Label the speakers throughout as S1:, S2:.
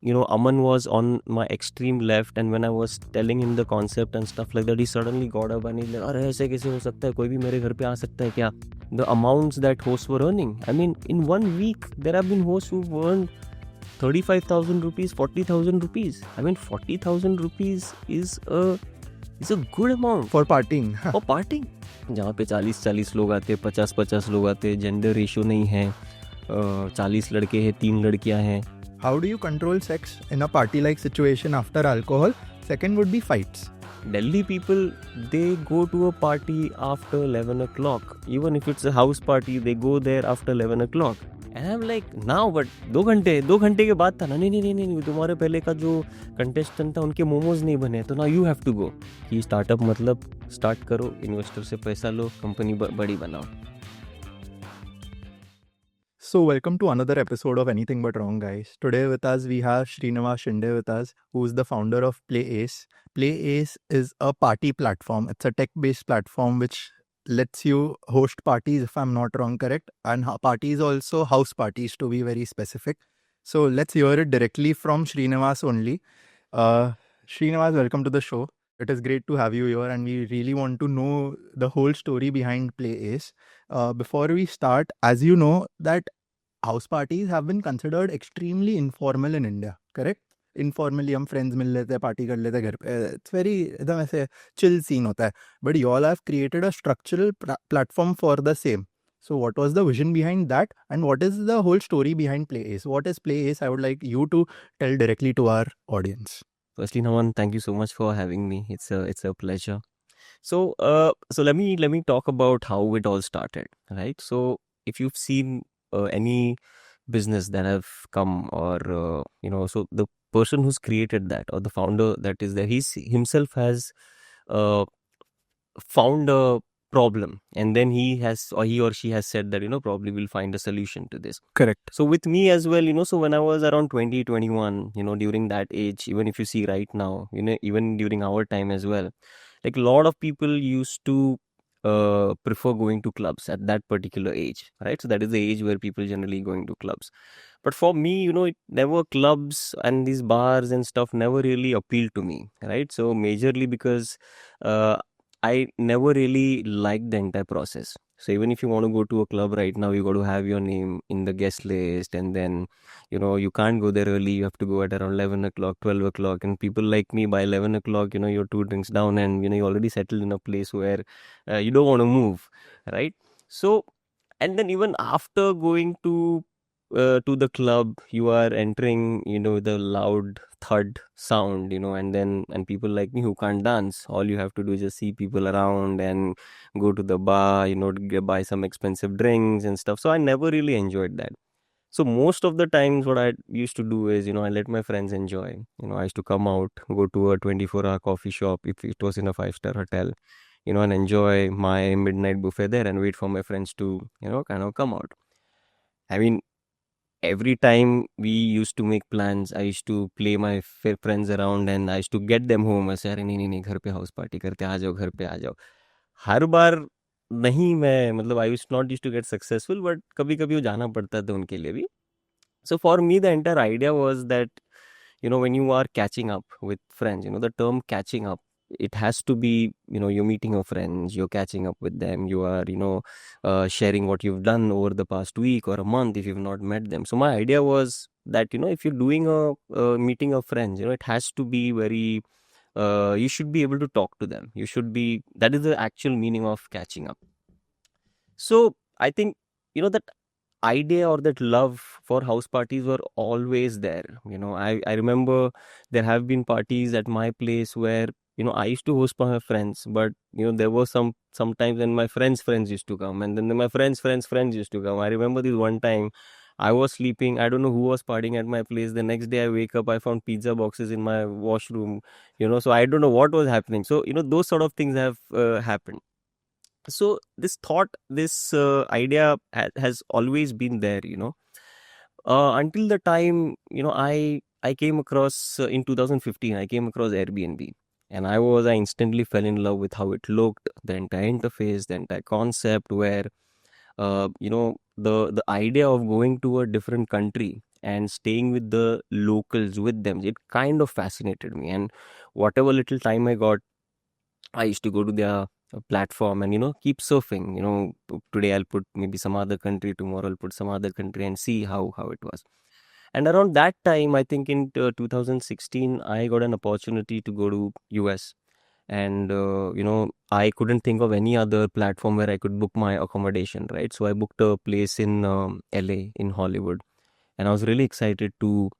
S1: Aman was on my extreme left, and when I was telling him the concept and stuff like that, he suddenly got up and he's like, "अरे ऐसे कैसे हो सकता है? कोई भी मेरे घर पे आ सकता है क्या?" The amounts that hosts were earning. I mean, in 1 week, there have been hosts who've earned 35,000 rupees, 40,000 rupees. I mean, 40,000 rupees is a good amount.
S2: For partying.
S1: For partying. जहाँ पे 40 लोग आते, 50 लोग आते, जेंडर रेशियो नहीं है, 40 लड़के हैं, 3 लड़कियाँ हैं.
S2: How do you control sex in a party-like situation after alcohol? Second would be fights.
S1: Delhi people, they go to a party after 11 o'clock. Even if it's a house party, they go there after 11 o'clock. And I'm like, now, but 2 घंटे के बाद था ना, नहीं, तुम्हारे पहले का जो कंटेस्टेंट था उनके मोमोज नहीं बने, तो now you have to go. कि स्टार्टअप मतलब स्टार्ट करो, इन्वेस्टर से पैसा लो, कंपनी बड़ी बनाओ.
S2: So welcome to another episode of Anything But Wrong, guys. Today with us we have Shrinivas Shinde with us, who is the founder of Playace. Playace is a party platform. It's a tech-based platform which lets you host parties, if I'm not wrong, correct? And parties also, house parties to be very specific. So let's hear it directly from Shrinivas only. Shrinivas, welcome to the show. It is great to have you here, and we really want to know the whole story behind Playace. Before we start, as you know, that house parties have been considered extremely informal in India, correct? Informally हम friends मिल लेते हैं, party कर लेते हैं घर पे. It's very एकदम ऐसे chill scene होता है. But you all have created a structural platform for the same. So what was the vision behind that, and what is the whole story behind Playace? What is Playace? I would like you to tell directly to our audience.
S1: Firstly, Naman, thank you so much for having me. It's a pleasure. So let me talk about how it all started, right? So if you've seen any business that have come, or so the person who's created that, or the founder that is there, he himself has found a problem, and then he or she has said that probably we'll find a solution to this.
S2: Correct.
S1: So with me as well, so when I was around 20, 21, during that age, even if you see right now, even during our time as well, like a lot of people used to prefer going to clubs at that particular age, right? So that is the age where people generally going to clubs. But for me, clubs and these bars and stuff never really appealed to me, right? So majorly because I never really liked the entire process. So even if you want to go to a club right now, you got to have your name in the guest list, and then you can't go there early. You have to go at around 11 o'clock, 12 o'clock, and people like me, by 11 o'clock, you're 2 drinks down, and you're already settled in a place where you don't want to move, right? So, and then even after going to the club, you are entering the loud thud sound, and people like me who can't dance, all you have to do is just see people around and go to the bar, buy some expensive drinks and stuff. So I never really enjoyed that. So most of the times what I used to do is, I let my friends enjoy. I used to come out, go to a 24-hour coffee shop if it was in a 5-star hotel, and enjoy my midnight buffet there and wait for my friends to, kind of come out. I mean, every time we used to make plans, I used to play my friends around and I used to get them home. ऐसे अरे नहीं घर पे house party करते, आ जाओ घर पे आ जाओ. हर बार नहीं, मैं मतलब I used not used to get successful, but कभी कभी वो जाना पड़ता था उनके लिए भी. So for me, the entire idea was that when you are catching up with friends, the term catching up, it has to be, you're meeting your friends, you're catching up with them, you are, sharing what you've done over the past week or a month if you've not met them. So my idea was that, if you're doing a meeting of friends, it has to be very, you should be able to talk to them. That is the actual meaning of catching up. So I think, that idea or that love for house parties were always there. I remember there have been parties at my place where I used to host for my friends, but there were sometimes when my friends used to come, and then my friends used to come. I remember this one time I was sleeping, I don't know who was partying at my place. The next day I wake up, I found pizza boxes in my washroom, so I don't know what was happening. So those sort of things have happened. So this idea has always been there, until the time, I came across, in 2015, I came across Airbnb, and I instantly fell in love with how it looked, the entire interface, the entire concept, where, the idea of going to a different country and staying with the locals with them, it kind of fascinated me. And whatever little time I got, I used to go to their platform and keep surfing. Today I'll put maybe some other country, tomorrow I'll put some other country and see how it was. And around that time, I think in 2016, I got an opportunity to go to US. And I couldn't think of any other platform where I could book my accommodation, right? So I booked a place in LA, in Hollywood, and I was really excited to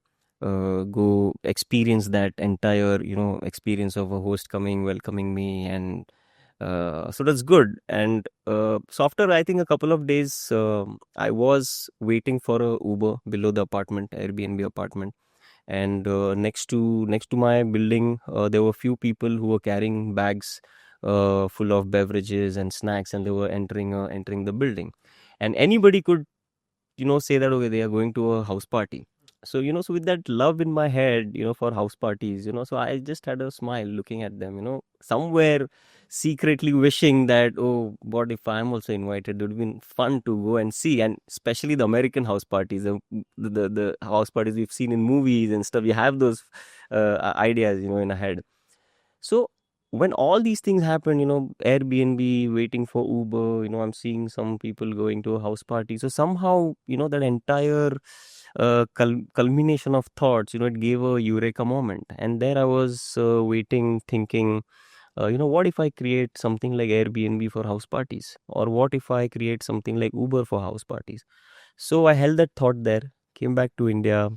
S1: go experience that entire experience of a host coming, welcoming me. And so that's good. And so after, I think, a couple of days, I was waiting for a Uber below the apartment, Airbnb apartment. And next to my building, there were few people who were carrying bags full of beverages and snacks, and they were entering the building. And anybody could say that, okay, they are going to a house party. So so with that love in my head, for house parties, so I just had a smile looking at them, somewhere secretly wishing that, oh, what if I'm also invited? It would have been fun to go and see. And especially the American house parties, the house parties we've seen in movies and stuff, you have those ideas, in a head. So when all these things happen, Airbnb, waiting for Uber, I'm seeing some people going to a house party. So somehow, that entire culmination of thoughts, it gave a eureka moment. And there I was waiting, thinking, what if I create something like Airbnb for house parties? Or what if I create something like Uber for house parties? So I held that thought there, came back to India,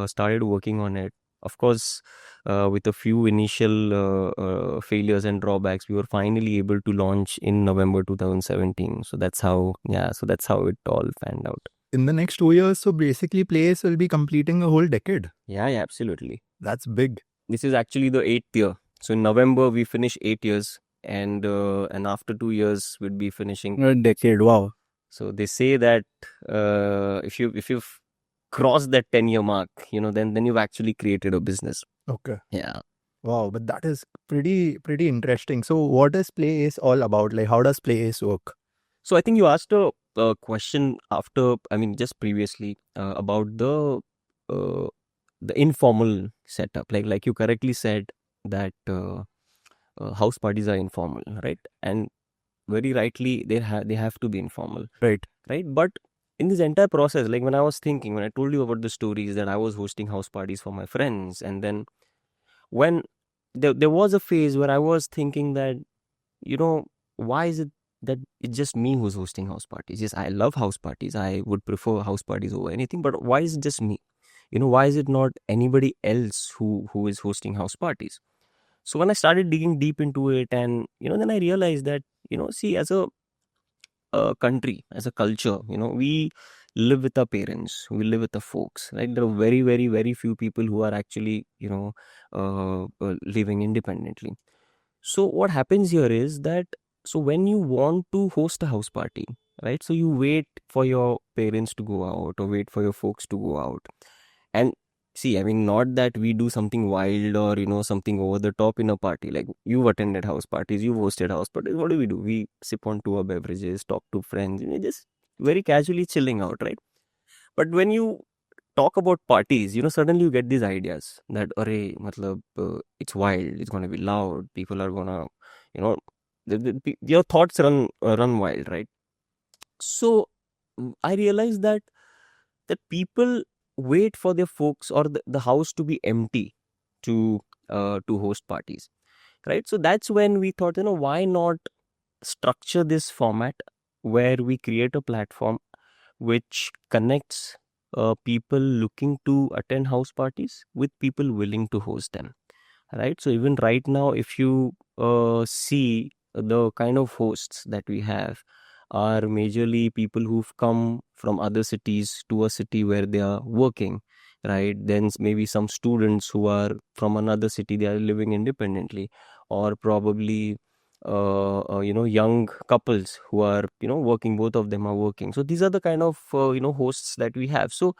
S1: started working on it. Of course, with a few initial failures and drawbacks, we were finally able to launch in November 2017. So that's how, it all panned out.
S2: In the next 2 years, so basically Playace will be completing a whole decade.
S1: Yeah, absolutely.
S2: That's big.
S1: This is actually the 8th year. So in November we finish 8 years, and after 2 years we'd be finishing
S2: A decade, wow.
S1: So they say that if you've crossed that 10-year mark, then you've actually created a business.
S2: Okay.
S1: Yeah.
S2: Wow, but that is pretty interesting. So what is Playace all about? Like, how does Playace work?
S1: So I think you asked a question after, I mean, just previously, about uh, the informal setup. Like you correctly said that house parties are informal, right? And very rightly, they have to be informal,
S2: Right.
S1: right? But in this entire process, like when I was thinking, when I told you about the stories that I was hosting house parties for my friends, and then when there was a phase where I was thinking that, why is it that it's just me who's hosting house parties? Yes, I love house parties. I would prefer house parties over anything, but why is it just me? Why is it not anybody else who is hosting house parties? So when I started digging deep into it, and then I realized that, see, as a country, as a culture, we live with our parents, we live with the folks, right? There are very, very, very few people who are actually, living independently. So what happens here is that, so when you want to host a house party, right? So you wait for your parents to go out, or wait for your folks to go out. And see, I mean, not that we do something wild or, something over the top in a party. Like, you've attended house parties, you've hosted house parties. What do? We sip on two beverages, talk to friends, just very casually chilling out, right? But when you talk about parties, suddenly you get these ideas that, array, matlab, it's wild, it's going to be loud, people are going to, you know, your thoughts run wild, right? So I realized that people wait for their folks or the house to be empty to host parties, right? So that's when we thought, why not structure this format where we create a platform which connects people looking to attend house parties with people willing to host them, right? So even right now, if you see the kind of hosts that we have are majorly people who've come from other cities to a city where they are working, right? Then maybe some students who are from another city, they are living independently, or probably young couples who are working, both of them are working. So these are the kind of hosts that we have. So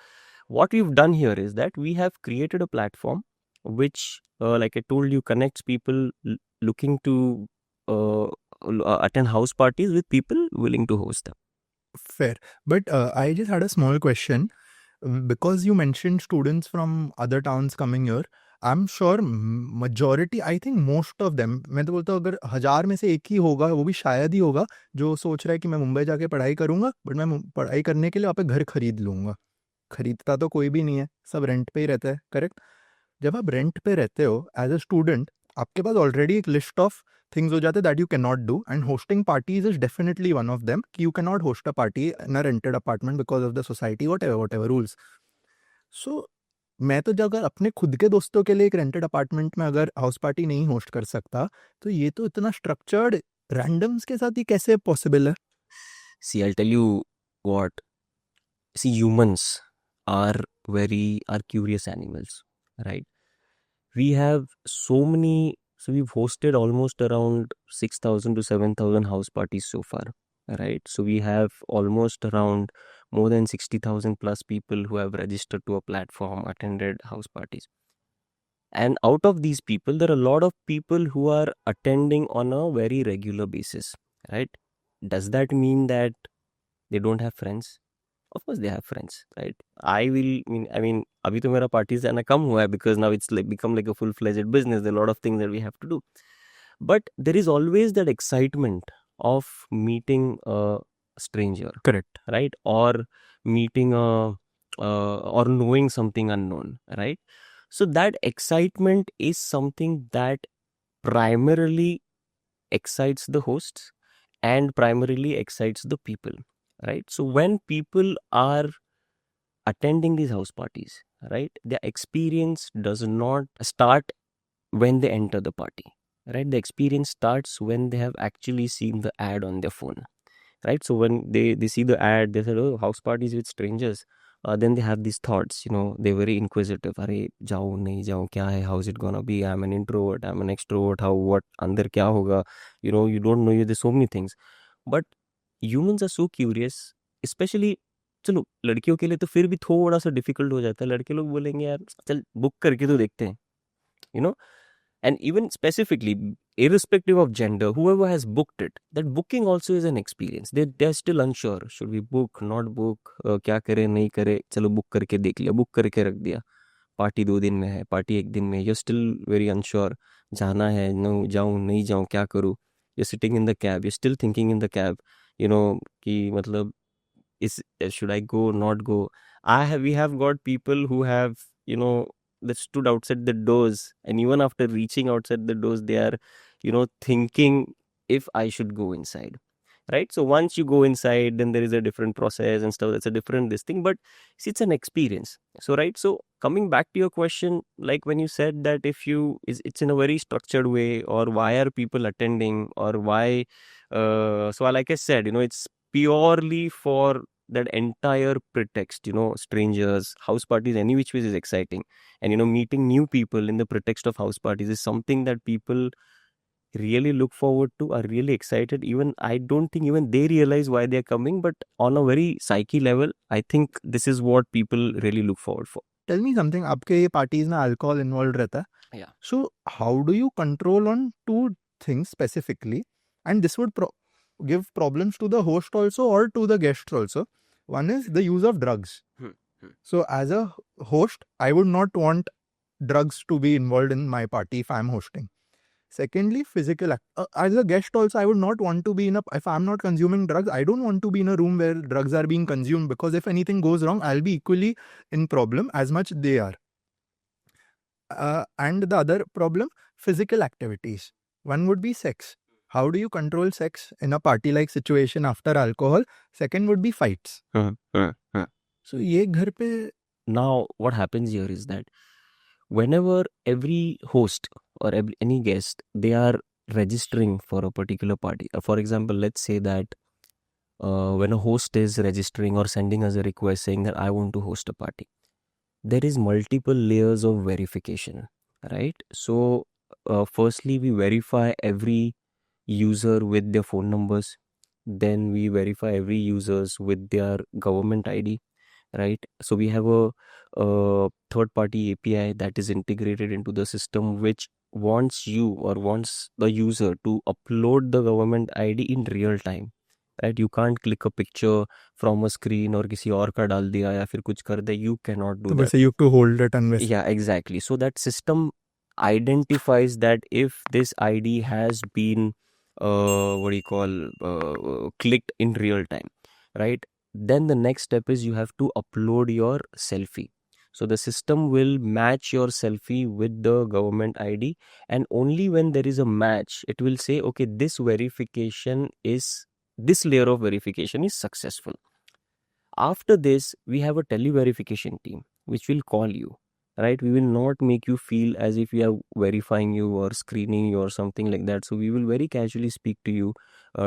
S1: what we've done here is that we have created a platform which, like I told you, connects people looking to attend house parties with people willing to host them.
S2: Fair. But I just had a small question. because you mentioned students from other towns coming here, I'm sure majority, I think most of them, मैं तो बोलता हूँ अगर 1000 में से एक ही होगा, वो भी शायद ही होगा, जो सोच रहा है कि मैं मुंबई जाके पढ़ाई करूंगा, बट मैं पढ़ाई करने के लिए वहाँ पे घर खरीद लूंगा. खरीदता तो कोई भी नहीं है, सब रेंट पे ही रहता है, करेक्ट? जब आप रेंट पे रहते हो एज अ स्टूडेंट, आपके पास ऑलरेडी एक लिस्ट ऑफ थिंग्स हो जाते हैं that you can not do, and hosting parties is definitely one of them, कि you can not host a party in a rented apartment because of the society, whatever rules. So मैं तो जब अगर अपने खुद के दोस्तों के लिए एक रेंटेड अपार्टमेंट में अगर हाउस पार्टी नहीं होस्ट कर सकता, तो ये तो इतना स्ट्रक्चर्ड रैंडम्स के साथ ही कैसे पॉसिबल है?
S1: See, I'll tell you what. See, humans are curious animals, right? We have so many. So we've hosted almost around 6,000 to 7,000 house parties so far, right? So we have almost around more than 60,000 plus people who have registered to a platform, attended house parties. And out of these people, there are a lot of people who are attending on a very regular basis, right? Does that mean that they don't have friends? Of course they have friends, right? I mean अभी तो मेरा parties जाना कम हुआ है because now it's like become like a full-fledged business. There are a lot of things that we have to do. But there is always that excitement of meeting a stranger,
S2: Correct.
S1: right? Or meeting or knowing something unknown, right? So that excitement is something that primarily excites the hosts and primarily excites the people, right? So when people are attending these house parties, right, their experience does not start when they enter the party, right? The experience starts when they have actually seen the ad on their phone, right? So when they see the ad, they say, oh, house parties with strangers. Then they have these thoughts, they're very inquisitive. Are jao nahi jao, kya hai, how's it gonna be? I'm an introvert, I'm an extrovert, what andar kya hoga? You don't know, there's so many things. But humans are so curious, especially. चलो लड़कियों के लिए तो फिर भी थोड़ा सा difficult हो जाता है. लड़के लोग बोलेंगे यार चल बुक करके तो देखते हैं, you know and even specifically, irrespective of gender, whoever has booked it, that booking also is an experience. They're still unsure, should we book, not book, क्या करें नहीं करें, चलो बुक करके देख लिया, बुक करके रख दिया. पार्टी 2 दिन में है, पार्टी 1 दिन में, you're still very unsure. जाना है, नो जाऊं नहीं जाऊं, क्या करूं. You're sitting in the cab, you're still thinking in the cab, कि मतलब is should I go, not go. We have got people who have, that stood outside the doors, and even after reaching outside the doors, they are, thinking if I should go inside, right? So once you go inside, then there is a different process and stuff. That's a different this thing, but see, it's an experience. So right, so coming back to your question, like when you said that if you is it's in a very structured way, or why are people attending, or why, so like I said, it's purely for that entire pretext. Strangers, house parties, any which ways is exciting. And meeting new people in the pretext of house parties is something that people really look forward to, are really excited. Even I don't think even they realize why they're coming, but on a very psyche level, I think this is what people really look forward for.
S2: Tell me something, आपके ये parties में alcohol involve रहता है?
S1: Yeah.
S2: So how do you control on two things specifically, and this would give problems to the host also or to the guests also? One is the use of drugs. So as a host, I would not want drugs to be involved in my party if I'm hosting. Secondly, physical as a guest also, I would not want to be if I'm not consuming drugs, I don't want to be in a room where drugs are being consumed, because if anything goes wrong, I'll be equally in problem as much they are. And the other problem, physical activities. One would be sex. How do you control sex in a party like situation after alcohol? Second would be fights. So ye ghar pe.
S1: Now what happens here is that whenever every host or any guest, they are registering for a particular party. For example, let's say that when a host is registering or sending us a request saying that I want to host a party, there is multiple layers of verification, right? So firstly, we verify every user with their phone numbers. Then we verify every users with their government ID, right? So we have a third party API that is integrated into the system, which wants you or wants the user to upload the government ID in real time, right? You can't click a picture from a screen और किसी और का डाल दिया या फिर कुछ कर दे. You cannot do
S2: तो
S1: that.
S2: वैसे you have to hold it and वैसे.
S1: Yeah, exactly. So that system identifies that if this ID has been what do you call clicked in real time, right? Then the next step is you have to upload your selfie. So the system will match your selfie with the government ID, and only when there is a match, it will say, okay, this layer of verification is successful. After this, we have a tele-verification team which will call you, right? We will not make you feel as if we are verifying you or screening you or something like that. So we will very casually speak to you,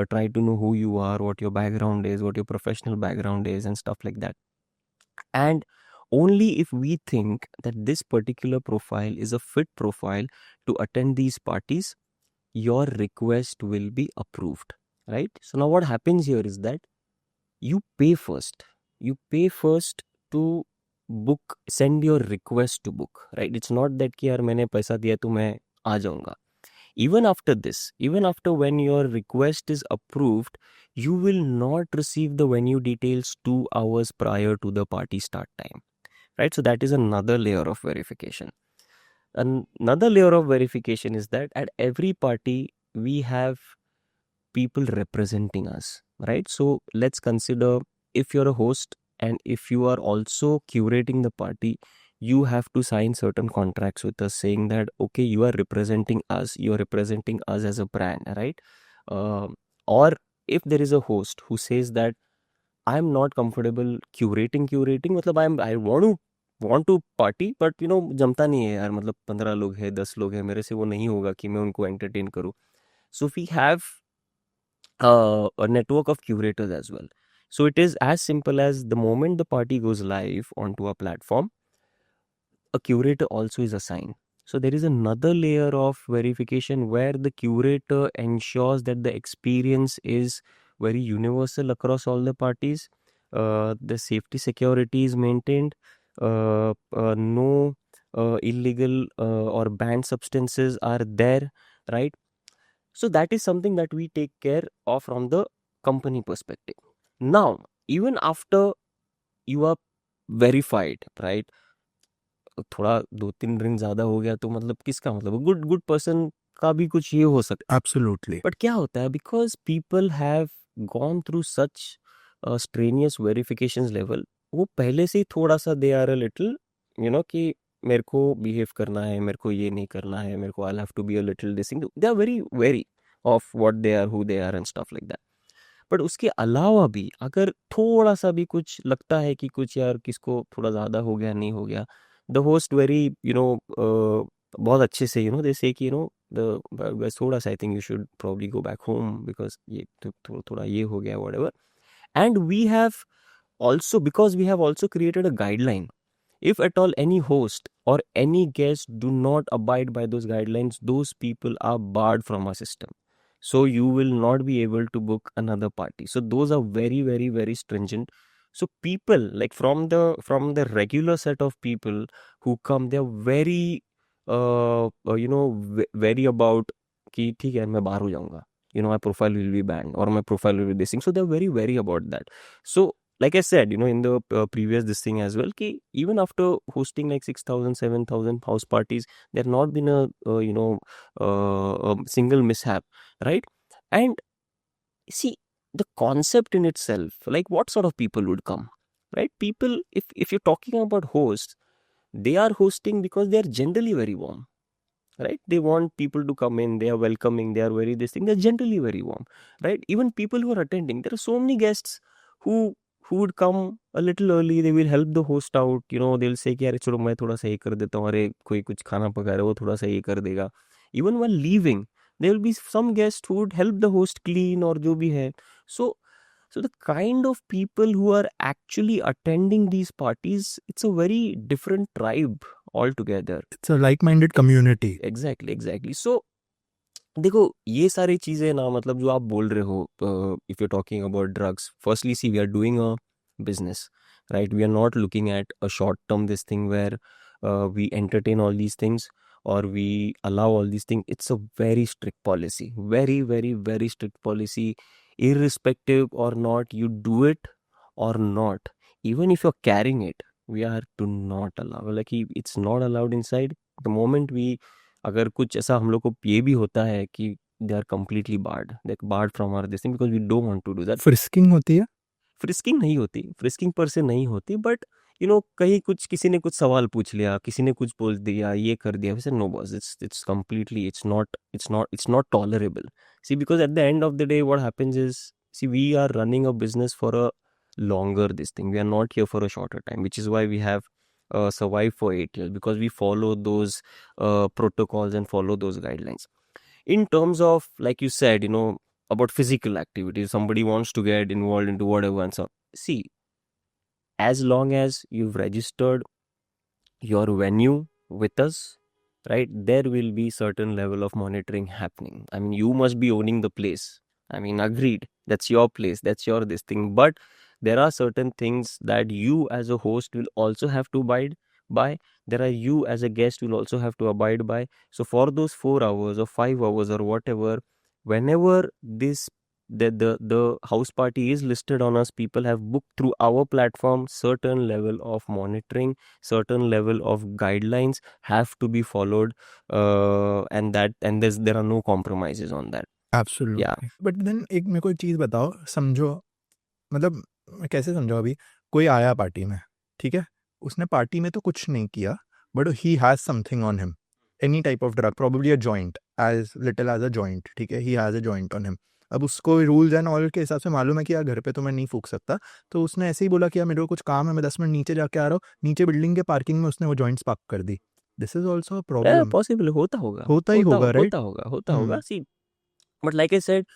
S1: try to know who you are, what your background is, what your professional background is, and stuff like that. And only if we think that this particular profile is a fit profile to attend these parties, your request will be approved, right? So now what happens here is that you pay first. You pay first to book, send your request to book, right? It's not that कि यार मैंने पैसा दिया तो मैं आ जाऊंगा. Even after this, even after when your request is approved, you will not receive the venue details 2 hours prior to the party start time, right? So that is another layer of verification. Another layer of verification is that at every party we have people representing us, right? So let's consider, if you're a host and if you are also curating the party, you have to sign certain contracts with us saying that, okay, you are representing us, as a brand, right? Or if there is a host who says that I'm not comfortable curating, मतलब I want to party, but जमता नहीं है यार, मतलब 15 लोग हैं, 10 लोग हैं, मेरे से वो नहीं होगा कि मैं उनको entertain करूँ. So we have a network of curators as well. So it is as simple as the moment the party goes live onto a platform, a curator also is assigned. So there is another layer of verification where the curator ensures that the experience is very universal across all the parties. The safety security is maintained. No illegal or banned substances are there, right? So that is something that we take care of from the company perspective. Now, even after you are verified, right? थोड़ा 2-3 drink ज़्यादा हो गया तो मतलब किसका मतलब good good person का भी कुछ ये हो सकता है.
S2: Absolutely.
S1: बट क्या होता है, because people have gone through such strenuous verifications level, वो पहले से ही थोड़ा सा दे आर अ लिटिल कि मेरे को बिहेव करना है, मेरे को ये नहीं करना है, मेरे को I have to be a little this thing, they are very very of what they are, who they are and stuff like that. But उसके अलावा भी अगर थोड़ा सा भी कुछ लगता है कि कुछ यार किसको थोड़ा ज़्यादा हो गया, नहीं हो गया, द होस्ट वेरी बहुत अच्छे से दे से कि द बस थोड़ा सा I think you should probably go back home because ये थोड़ा ये हो गया whatever. And we have also, because we have also created a guideline, if at all any host or any guest do not abide by those guidelines, those people are barred from our system, so you will not be able to book another party. So those are very very very stringent. So people, like from the regular set of people who come, they are very very about कि ठीक है मैं बाहर हो जाऊंगा, my profile will be banned or my profile will be this thing. So they're very very about that. So like I said, in the previous this thing as well, ki even after hosting like 6,000, 7,000 house parties, there not been a single mishap, right? And see, the concept in itself, like what sort of people would come, right? People, if you're talking about hosts, they are hosting because they are generally very warm, right? They want people to come in, they are welcoming, they are very this thing, they're generally very warm, right? Even people who are attending, there are so many guests who would come a little early, they will help the host out, they'll say कि यार चलो मैं थोड़ा सा ये कर देता हूँ, अरे कोई कुछ खाना पका रहा है वो थोड़ा सा ये कर देगा. Even while leaving, there will be some guests who would help the host clean और जो भी है. So the kind of people who are actually attending these parties, it's a very different tribe altogether.
S2: It's a like-minded community.
S1: Exactly. So देखो ये सारी चीजें ना, मतलब जो आप बोल रहे हो, if you talking about drugs, firstly see we are doing a business, right? We are not looking at a short term this thing where we entertain all these things or we allow all these things. It's a very strict policy, very very very strict policy. irrespective or not you do it or not, even if you're carrying it, we are to not allow, like it's not allowed inside. The moment we, अगर कुछ ऐसा हम लोग को ये भी होता है कि they are completely barred, like barred from our this thing because we don't want to do that.
S2: Frisking होती है?
S1: फ्रिस्किंग नहीं होती, फ्रिस्किंग पर से नहीं होती, बट कहीं कुछ किसी ने कुछ सवाल पूछ लिया, किसी ने कुछ बोल दिया, ये कर दिया, वैसे no boss, it's completely, it's not tolerable. See because at the end of the day what happens is, see we are running a business for a longer this thing, we are not here for a shorter time, which is why we have survived for 8 years, because we follow those protocols and follow those guidelines. In terms of, like you said, about physical activity, somebody wants to get involved into whatever, and so see, as long as you've registered your venue with us, right, there will be certain level of monitoring happening. I mean, you must be owning the place. I mean, agreed, that's your place, that's your this thing, but there are certain things that you as a host will also have to abide by. There are you as a guest will also have to abide by. So for those 4 hours or 5 hours or whatever, whenever this the house party is listed on us, people have booked through our platform, certain level of monitoring, certain level of guidelines have to be followed, and there are no compromises on that. Yeah.
S2: Absolutely. But then एक मेरे को एक चीज़ बताओ, समझो, मतलब मैं कैसे समझाऊँ अभी, कोई आया पार्टी में, ठीक है, उसने पार्टी में तो कुछ नहीं किया, but he has something on him, any type of drug, probably a joint, as little as a joint, ठीक है, he has a joint on him. अब उसको रूल्स एंड ऑल के हिसाब से मालूम है कि यार घर पे तो मैं नहीं फूंक सकता, तो उसने ऐसे ही बोला कि यार मेरे को कुछ काम है, मैं 10 मिनट नीचे जाके आ रहा हूँ, नीचे बिल्डिंग के पार्किंग में उसने वो जॉइंट्स पार्क कर दी. This is also a problem.
S1: Possible होता होगा,
S2: होता ही
S1: होता
S2: होगा, राइट?
S1: होता होगा, होता होगा. सी, but like I said,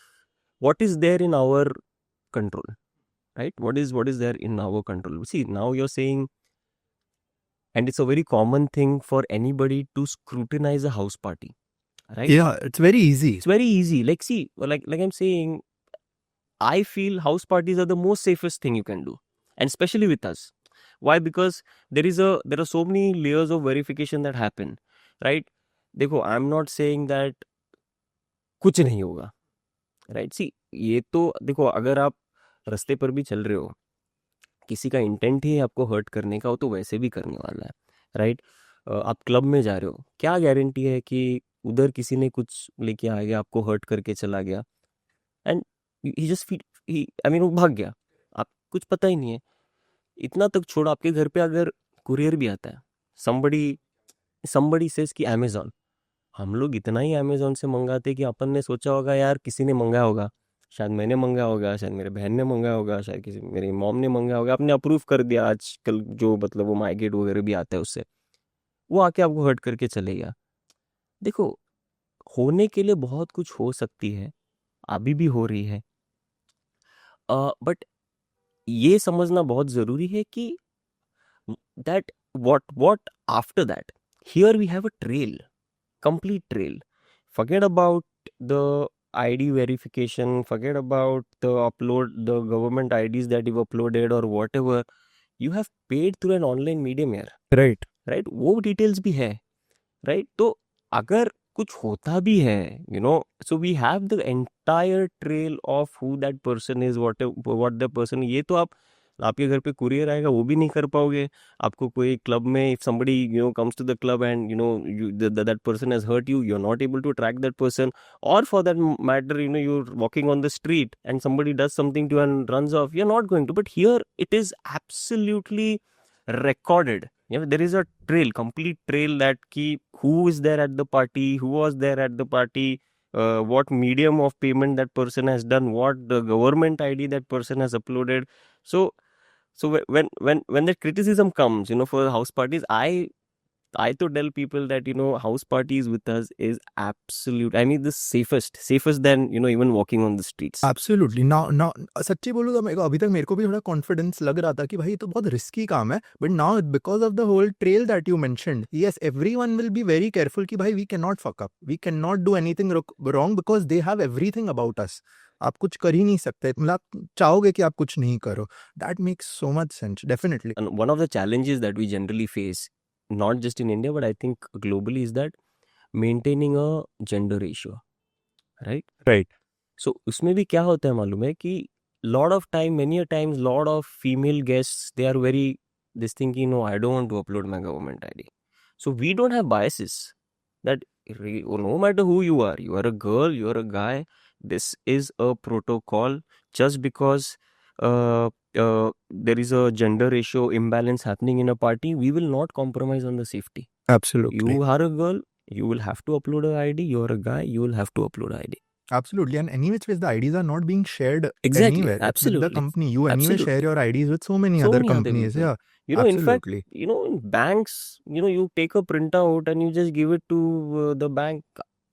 S1: what is there in our control, right? What is there in our control? See, now you're saying, and it's a very common thing for anybody to scrutinize a house party, right?
S2: Yeah, it's very easy.
S1: It's very easy. Like, see, like I'm saying, I feel house parties are the most safest thing you can do, and especially with us. Why? Because there are so many layers of verification that happen, right? देखो, I'm not saying that कुछ नहीं होगा, right? See, ये तो देखो, अगर आप रास्ते पर भी चल रहे हो, किसी का इंटेंट ही है आपको हर्ट करने का, वो तो वैसे भी करने वाला है, राइट? आप क्लब में जा रहे हो, क्या गारंटी है कि उधर किसी ने कुछ लेके आ गया, आपको हर्ट करके चला गया, and he just feel, he, I mean, वो भाग गया, आप कुछ पता ही नहीं है. इतना तक छोड़ो, आपके घर पे अगर कुरियर भी आता है, somebody somebody says कि अमेजोन, हम लोग इतना ही अमेजोन से मंगाते कि अपन ने सोचा होगा यार किसी ने मंगाया होगा, शायद मैंने मंगाया होगा, शायद मेरे बहन ने मंगाया होगा, शायद किसी मेरी मॉम ने मंगाया होगा, आपने अप्रूव कर दिया. आजकल जो मतलब वो माइग्रेट वगैरह भी आता है उससे, वो आके आपको हर्ट करके चले गया. देखो, होने के लिए बहुत कुछ हो सकती है, अभी भी हो रही है, बट ये समझना बहुत ज़रूरी है कि that what after that, here we have a trail, complete trail. Forget about the ID verification, forget about the government IDs that you've uploaded or whatever. You have paid through an online medium here,
S2: right.
S1: right? वो details भी है, right? तो अगर कुछ होता भी है, so we have the entire trail of who that person is, what the person. ये तो आप, आपके घर पे कुरियर आएगा वो भी नहीं कर पाओगे. आपको कोई क्लब में, if somebody comes to the club and that person has hurt you, you're not able to track that person. Or for that matter, you're walking on the street and somebody does something to you and runs off, you're not going to. But here it is absolutely recorded. There is a trail, complete trail, that key, who is there at the party, who was there at the party, what medium of payment that person has done, what the government ID that person has uploaded. So when that criticism comes, for the house parties, I to tell people that house parties with us is absolute, I mean, the safest than even walking on the streets.
S2: Absolutely. Now सच्ची बोलूँ तो मेरे को अभी तक, मेरे को भी थोड़ा कॉन्फिडेंस लग रहा था कि भाई ये तो बहुत रिस्की काम है, but now because of the whole trail that you mentioned, yes, everyone will be very careful कि भाई we can not fuck up, we can not do anything wrong, because they have everything about us. आप कुछ कर ही नहीं सकते, मतलब आप चाहोगे कि आप कुछ नहीं करो. That makes so much sense, definitely.
S1: And one of the challenges that we generally face, not just in India, but I think globally, is that maintaining a gender ratio, right?
S2: Right.
S1: So उसमें भी क्या होता है मालूम है कि lot of time, many a times, lot of female guests, they are very this thinking, no, I don't want to upload my government ID. So we don't have biases that no matter who you are a girl, you are a guy, this is a protocol. Just because there is a gender ratio imbalance happening in a party, we will not compromise on the safety.
S2: Absolutely.
S1: You are a girl, you will have to upload a ID. You are a guy, you will have to upload ID.
S2: Absolutely. And any which ways, the IDs are not being shared
S1: Exactly,
S2: anywhere. It's with the
S1: absolutely.
S2: company. You anyway share
S1: Absolutely.
S2: your IDs with so many
S1: So
S2: other
S1: many other
S2: companies.
S1: people.
S2: Yeah,
S1: In fact,
S2: absolutely.
S1: in banks, you take a printout and you just give it to the bank.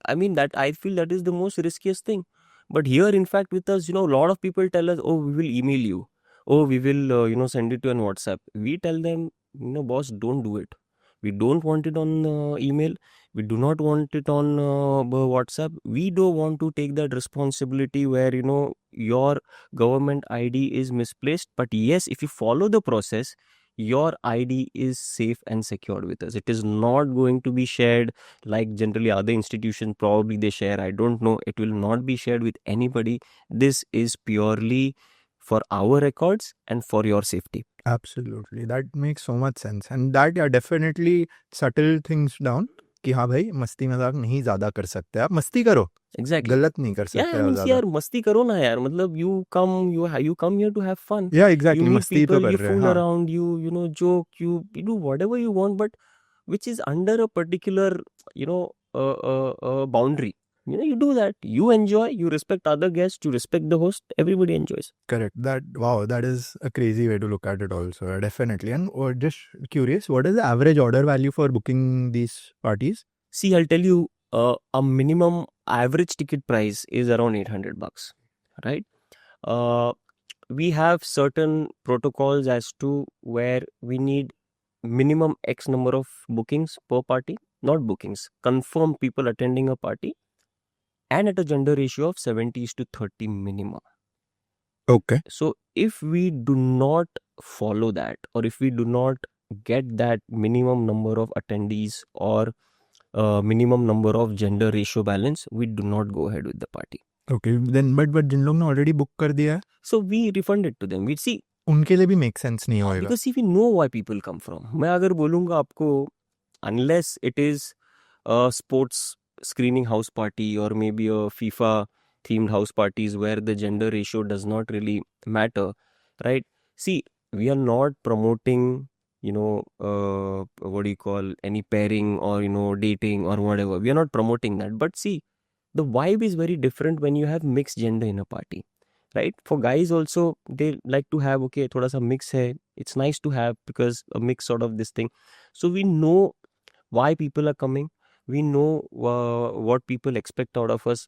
S1: I mean, that I feel that is the most riskiest thing. But here, in fact, with us, a lot of people tell us, oh, we will email you. Oh, we will, send it to an WhatsApp. We tell them, boss, don't do it. We don't want it on email. We do not want it on WhatsApp. We don't want to take that responsibility where, your government ID is misplaced. But yes, if you follow the process, your ID is safe and secured with us. It is not going to be shared like generally other institutions probably they share. I don't know. It will not be shared with anybody. This is purely for our records and for your safety.
S2: Absolutely. That makes so much sense. And that, yeah, definitely settle things down कि हाँ भाई मस्ती मजाक नहीं ज्यादा कर सकते आप मस्ती करो
S1: Exactly.
S2: गलत नहीं कर
S1: Yeah,
S2: सकते
S1: I
S2: आप
S1: mean, see,
S2: ज्यादा
S1: यार मस्ती करो ना यार. मतलब you come here to have fun.
S2: या
S1: You
S2: एग्जैक्टली
S1: meet
S2: मस्ती तो
S1: people,
S2: कर
S1: you
S2: रहे हैं
S1: fool
S2: हाँ
S1: around, joke, you do whatever you want, but which is under a particular, boundary. You do that. You enjoy, you respect other guests, you respect the host, everybody enjoys.
S2: correct that wow that is a crazy way to look at it also definitely and just curious what is the average order value for booking these parties
S1: See, I'll tell you, a minimum average ticket price is around $800, right? Uh, we have certain protocols as to where we need minimum X number of bookings per party, not bookings, confirmed people attending a party, and at a gender ratio of 70:30 minimum.
S2: okay
S1: So if we do not follow that, or if we do not get that minimum number of attendees or minimum number of gender ratio balance, we do not go ahead with the party.
S2: okay then but जिन लोग ने already book कर दिया है
S1: So we refund it to them. We see
S2: उनके लिए भी make sense नहीं होएगा
S1: because see, we know why people come from. मैं अगर बोलूँगा आपको, unless it is a sports screening house party or maybe a FIFA themed house parties where the gender ratio does not really matter, right? See, we are not promoting, what do you call, any pairing or, dating or whatever. We are not promoting that. But see, the vibe is very different when you have mixed gender in a party, right? For guys also, they like to have, okay, thoda sa mix hai. It's nice to have because a mix sort of this thing. So we know why people are coming. We know what people expect out of us.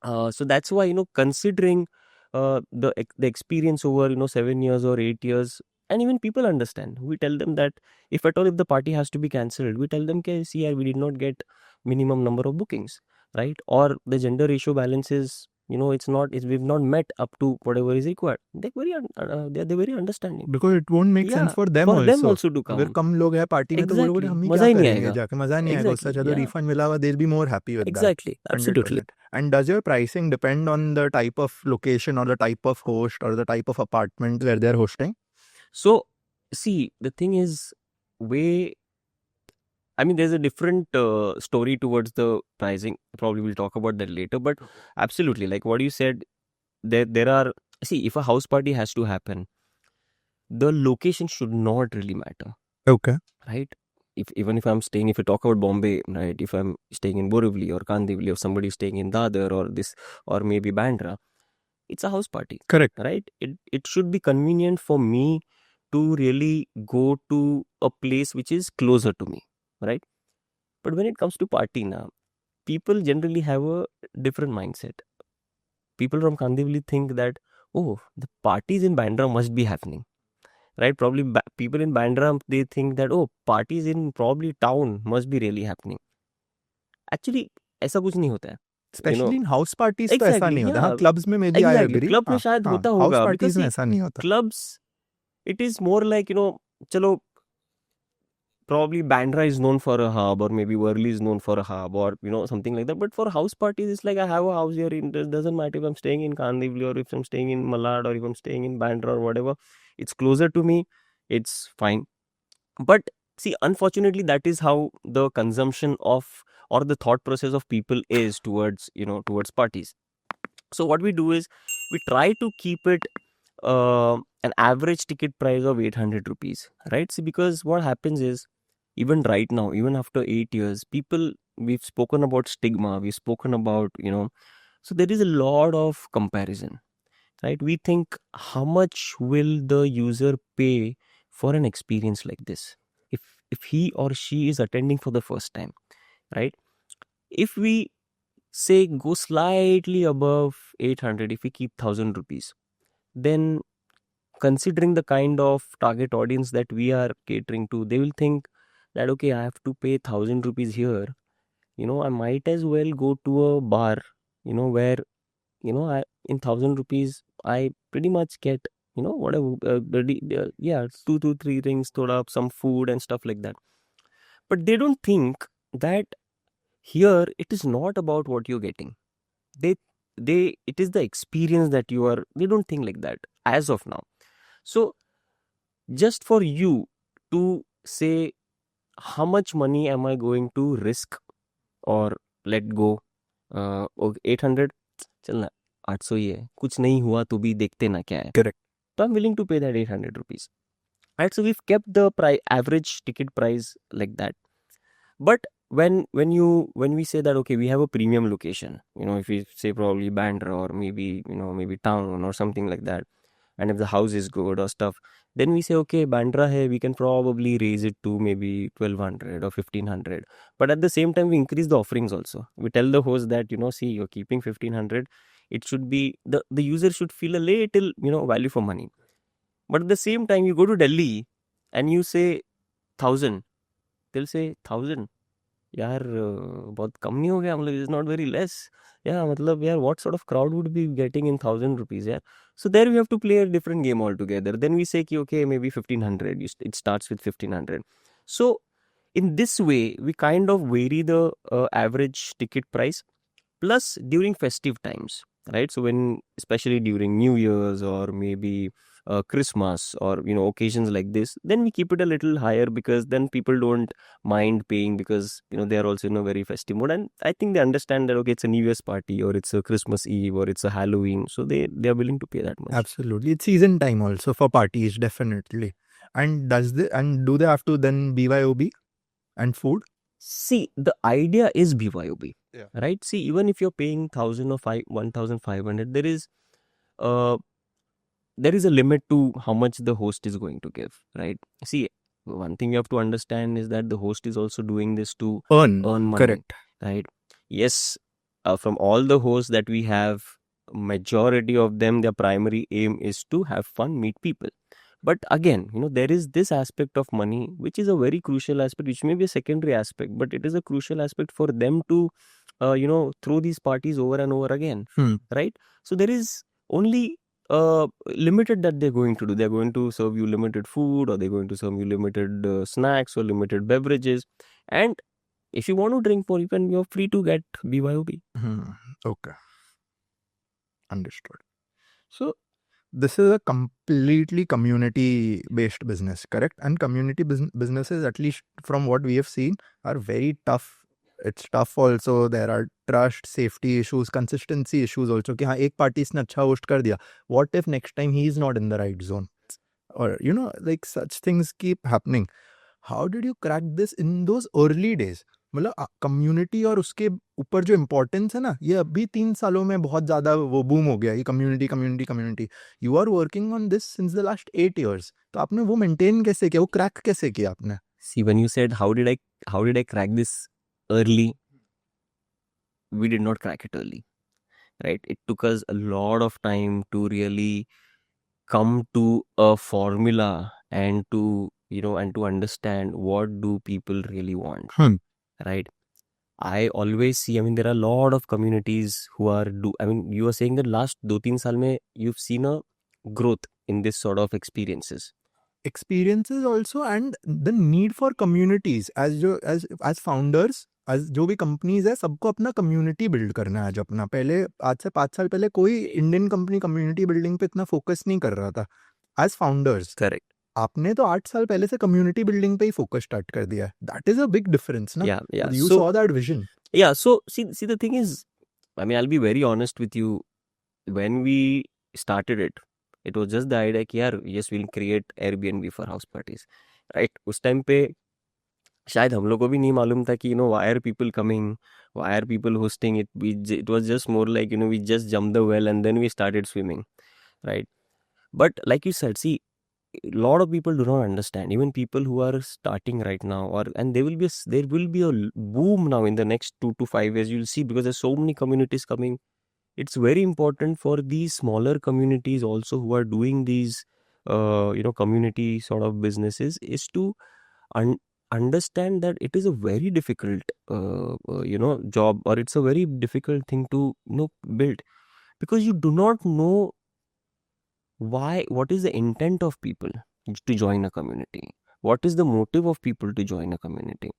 S1: So that's why, considering the experience over, 7 years or 8 years, and even people understand. We tell them that if at all, if the party has to be cancelled, we tell them, okay, see, yeah, we did not get minimum number of bookings, right? Or the gender ratio balance is, we've not met up to whatever is required. They're very understanding.
S2: because it won't make sense
S1: Yeah,
S2: for them
S1: for them
S2: also
S1: also to
S2: अगर
S1: come.
S2: कम लोग हैं party में तो वो लोग
S1: Exactly.
S2: हम ही
S1: मजा
S2: क्या
S1: ही नहीं
S2: करेंगे
S1: आएगा.
S2: जाके मजा नहीं आएगा उससे
S1: Exactly.
S2: अच्छा तो
S1: Yeah.
S2: refund मिला हुआ they'll be more happy with that
S1: Exactly. Absolutely.
S2: 100% and does your pricing depend on the type of location or the type of host or the type of apartment where they're hosting
S1: So, see, the thing is, there's a different story towards the pricing. Probably we'll talk about that later. But absolutely, like what you said, there are. See, if a house party has to happen, the location should not really matter,
S2: okay
S1: right? Even if I'm staying, if you talk about Bombay, right? If I'm staying in Borivali or Kandivali, or somebody staying in Dadar or this, or maybe Bandra, it's a house party,
S2: correct
S1: right? It should be convenient for me to really go to a place which is closer to me, right? But when it comes to party now, people generally have a different mindset. People from Kandivali think that, oh, the parties in Bandra must be happening, right? Probably people in Bandra, they think that, oh, parties in probably town must be really happening. Actually, ऐसा कुछ नहीं होता है. You know,
S2: specially in house parties तो ऐसा
S1: exactly,
S2: नहीं होता हाँ
S1: yeah,
S2: क्लब्स में may be I
S1: exactly.
S2: Agree
S1: Club में
S2: हाँ
S1: शायद
S2: हाँ
S1: होता
S2: हाउस
S1: होगा because
S2: पार्टीज में
S1: see,
S2: ऐसा नहीं होता
S1: clubs, it is more like, चलो probably Bandra is known for a hub, or maybe Worli is known for a hub, or something like that. But for house parties, it's like I have a house here. It doesn't matter if I'm staying in Kandivli or if I'm staying in Malad or if I'm staying in Bandra or whatever. It's closer to me. It's fine. But see, unfortunately, that is how the consumption of, or the thought process of people is towards towards parties. So what we do is we try to keep it an average ticket price of 800 rupees, right? See, because what happens is, even right now, even after 8 years, people, we've spoken about stigma, we've spoken about, so there is a lot of comparison, right? We think, how much will the user pay for an experience like this? If he or she is attending for the first time, right? If we say go slightly above 800, if we keep 1000 rupees, then considering the kind of target audience that we are catering to, they will think that, okay, I have to pay 1000 rupees here. I might as well go to a bar, where, I, in 1000 rupees, I pretty much get, whatever, yeah, 2 to 3 rings, thoda, some food and stuff like that. But they don't think that here it is not about what you're getting. They, it is the experience that you are, they don't think like that as of now. So, just for you to say, how much money am I going to risk or let go? 800, चलना 800 ही है, कुछ नहीं हुआ तो भी देखते ना क्या है.
S2: Correct.
S1: So I'm willing to pay that 800 rupees. Right, so we've kept the average ticket price like that. But when we say that, okay, we have a premium location, if we say probably Bandra or maybe town or something like that, and if the house is good or stuff, then we say, okay, Bandra hai, we can probably raise it to maybe 1200 or 1500. But at the same time, we increase the offerings also. We tell the host that, see, you're keeping 1500, it should be, the user should feel a little, value for money. But at the same time, you go to Delhi and you say 1000, they'll say 1000. यार बहुत कम नहीं हो गया, मतलब is not very less. या मतलब यार, what sort of crowd would be getting in 1000 rupees, yeah? So there we have to play a different game altogether. Then we say ki, okay, maybe 1500, it starts with 1500. So in this way we kind of vary the average ticket price. Plus during festive times, right? So when, especially during New Year's or maybe Christmas or occasions like this, then we keep it a little higher, because then people don't mind paying, because they are also in a very festive mood, and I think they understand that, okay, it's a New Year's party or it's a Christmas Eve or it's a Halloween, so they are willing to pay that much.
S2: Absolutely. It's season time also for parties, definitely. And do they have to then BYOB and food?
S1: See, the idea is BYOB.
S2: Yeah.
S1: Right? See, even if you're paying 1000 or 1500, there is a limit to how much the host is going to give, right? See, one thing you have to understand is that the host is also doing this to
S2: Earn
S1: money.
S2: correct.
S1: Right? Yes, from all the hosts that we have, majority of them, their primary aim is to have fun, meet people. But again, there is this aspect of money, which is a very crucial aspect, which may be a secondary aspect, but it is a crucial aspect for them to, throw these parties over and over again, right? So there is only limited that they're going to do. They're going to serve you limited food, or they're going to serve you limited snacks or limited beverages. And if you want to drink more, you're free to get BYOB.
S2: Okay. Understood. So this is a completely community-based business, correct? And community businesses, at least from what we have seen, are very tough. It's tough also. There are trust, safety issues, consistency issues also. कि हाँ एक party इसने अच्छा host कर दिया. What if next time he is not in the right zone? Or like such things keep happening. How did you crack this in those early days? मतलब community और उसके ऊपर जो इम्पोर्टेंस है ना, ये अभी 3 सालों में बहुत ज़्यादा वो बूम हो गया, ये community community community. You are working on this since the last 8 years. तो आपने वो मेंटेन कैसे किया, वो क्रैक कैसे किया आपने?
S1: See, when you said how did I crack this early, we did not crack it early, right? It took us a lot of time to really come to a formula, and to and to understand what do people really want. Right? I always see, I mean, there are a lot of communities who are I mean, you are saying that last 2-3 साल में you've seen a growth in this sort of experiences.
S2: experiences also, and the need for communities as founders, as जो भी companies है, सबको अपना community build करना है आज अपना। पहले आज से 5 साल पहले कोई इंडियन कंपनी कम्युनिटी बिल्डिंग पे इतना फोकस नहीं कर रहा था एज फाउंडर्स।
S1: Correct.
S2: आपने तो 8 साल पहले से कम्युनिटी बिल्डिंग पे ही फोकस स्टार्ट कर दिया है। That is a big difference ना।
S1: Yeah, yeah.
S2: You
S1: So
S2: saw that vision.
S1: yeah, so see the thing is, I mean, I'll be very honest with you. When we started it, it was just the idea कि यार yes we'll create Airbnb for house parties, right? उस time पे शायद हम लोग को भी नहीं मालूम था कि why are people coming, why are people hosting it. It was just more like we just jumped the well and then we started swimming, right? But like you said, see, a lot of people do not understand, even people who are starting right now, or and there will be a boom now in the next 2 to 5 years, you'll see, because there's so many communities coming. It's very important for these smaller communities also who are doing these community sort of businesses, is to un- understand that it is a very difficult job, or it's a very difficult thing to build, because you do not know what is the intent of people to join a community, what is the motive of people to join a community,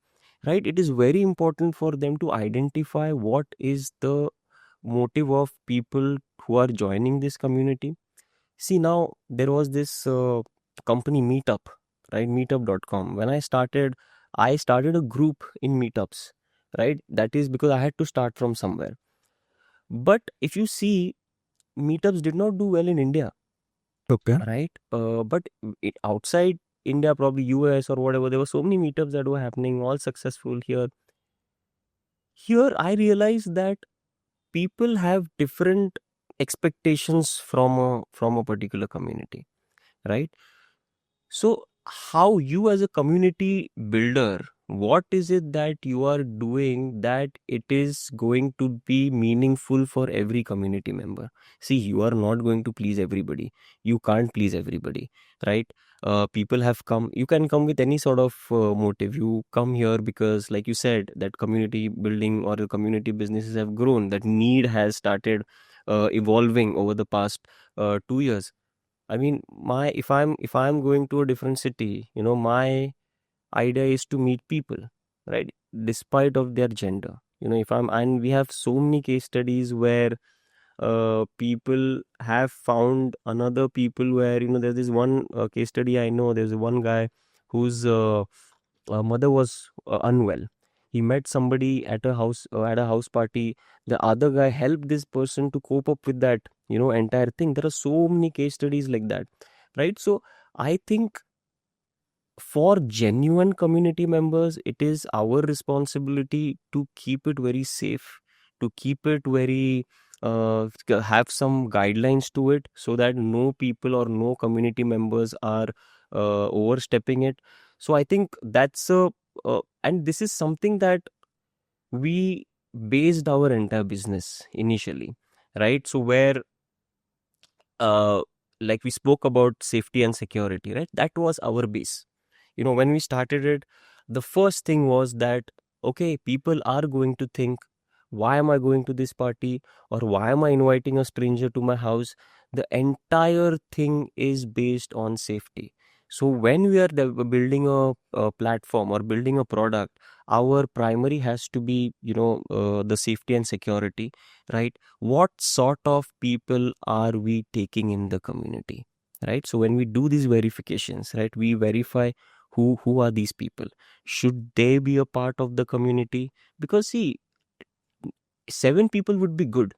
S1: right? It is very important for them to identify what is the motive of people who are joining this community. See, now there was this company Meetup, right? Meetup.com. When I started a group in Meetups, right? That is because I had to start from somewhere. But if you see, Meetups did not do well in India,
S2: okay.
S1: right? But outside India, probably US or whatever, there were so many meetups that were happening, all successful here. Here, I realized that people have different expectations from a particular community, right? So, how you as a community builder, what is it that you are doing that it is going to be meaningful for every community member? See, you are not going to please everybody. You can't please everybody, right? People have come, you can come with any sort of motive. You come here because, like you said, that community building or the community businesses have grown, that need has started evolving over the past 2 years. I mean, my if I'm going to a different city, my idea is to meet people, right? Despite of their gender. If I'm and we have so many case studies where people have found another people, where there's this one case study I know. There's one guy whose mother was unwell. He met somebody at a house party. The other guy helped this person to cope up with that entire thing. There are so many case studies like that, right? So I think for genuine community members, it is our responsibility to keep it very safe, to keep it very have some guidelines to it, so that no people or no community members are overstepping it. So I think that's a and this is something that we based our entire business initially, right? So where uh, like we spoke about safety and security, right? That was our base. When we started it, the first thing was that, okay, people are going to think, why am I going to this party, or why am I inviting a stranger to my house? The entire thing is based on safety. So when we are building a platform or building a product, our primary has to be the safety and security, right? What sort of people are we taking in the community, right? So when we do these verifications, right, we verify who are these people, should they be a part of the community? Because see, 7 people would be good,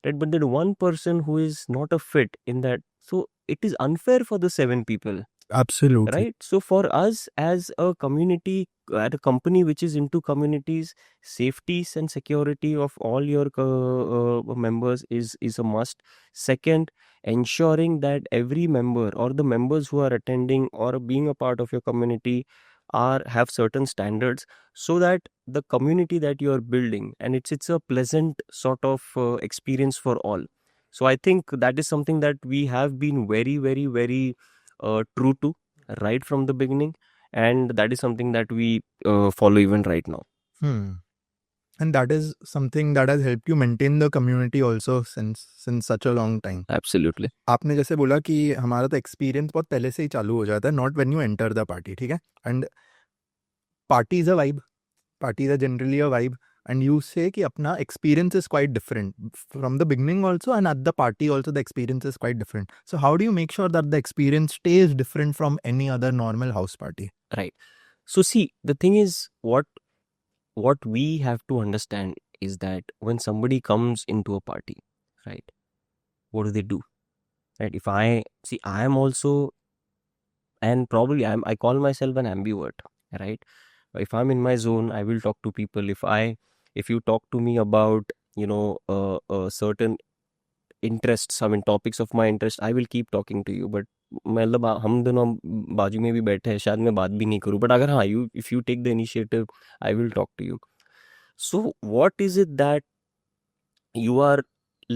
S1: right? But then one person who is not a fit in that, so it is unfair for the 7 people,
S2: Absolutely.
S1: right? So for us as a community, at a company which is into communities, safeties and security of all your members is a must. Second, ensuring that every member or the members who are attending or being a part of your community are have certain standards, so that the community that you are building, and it's a pleasant sort of experience for all. So I think that is something that we have been very, very, very true to right from the beginning, and that is something that we follow even right now.
S2: Hmm. And that is something that has helped you maintain the community also since such a long time.
S1: Absolutely.
S2: आपने जैसे बोला कि हमारा तो experience बहुत पहले से ही चालू हो जाता है, not when you enter the party, ठीक है? And party is a vibe, parties are generally a vibe, and you say कि अपना experience is quite different from the beginning also, and at the party also the experience is quite different. So how do you make sure that the experience stays different from any other normal house party?
S1: Right. So see, the thing is, what we have to understand is that when somebody comes into a party, right, what do they do? Right. If I see, I am also, and probably I call myself an ambivert, right? If I'm in my zone, I will talk to people. If you talk to me about, certain interests, I mean topics of my interest, I will keep talking to you. But मतलब हम दोनों बाजू में भी बैठे हैं, शायद मैं बात भी नहीं करूँ, बट अगर हाँ, you if you take the initiative, I will talk to you. So what is it that you are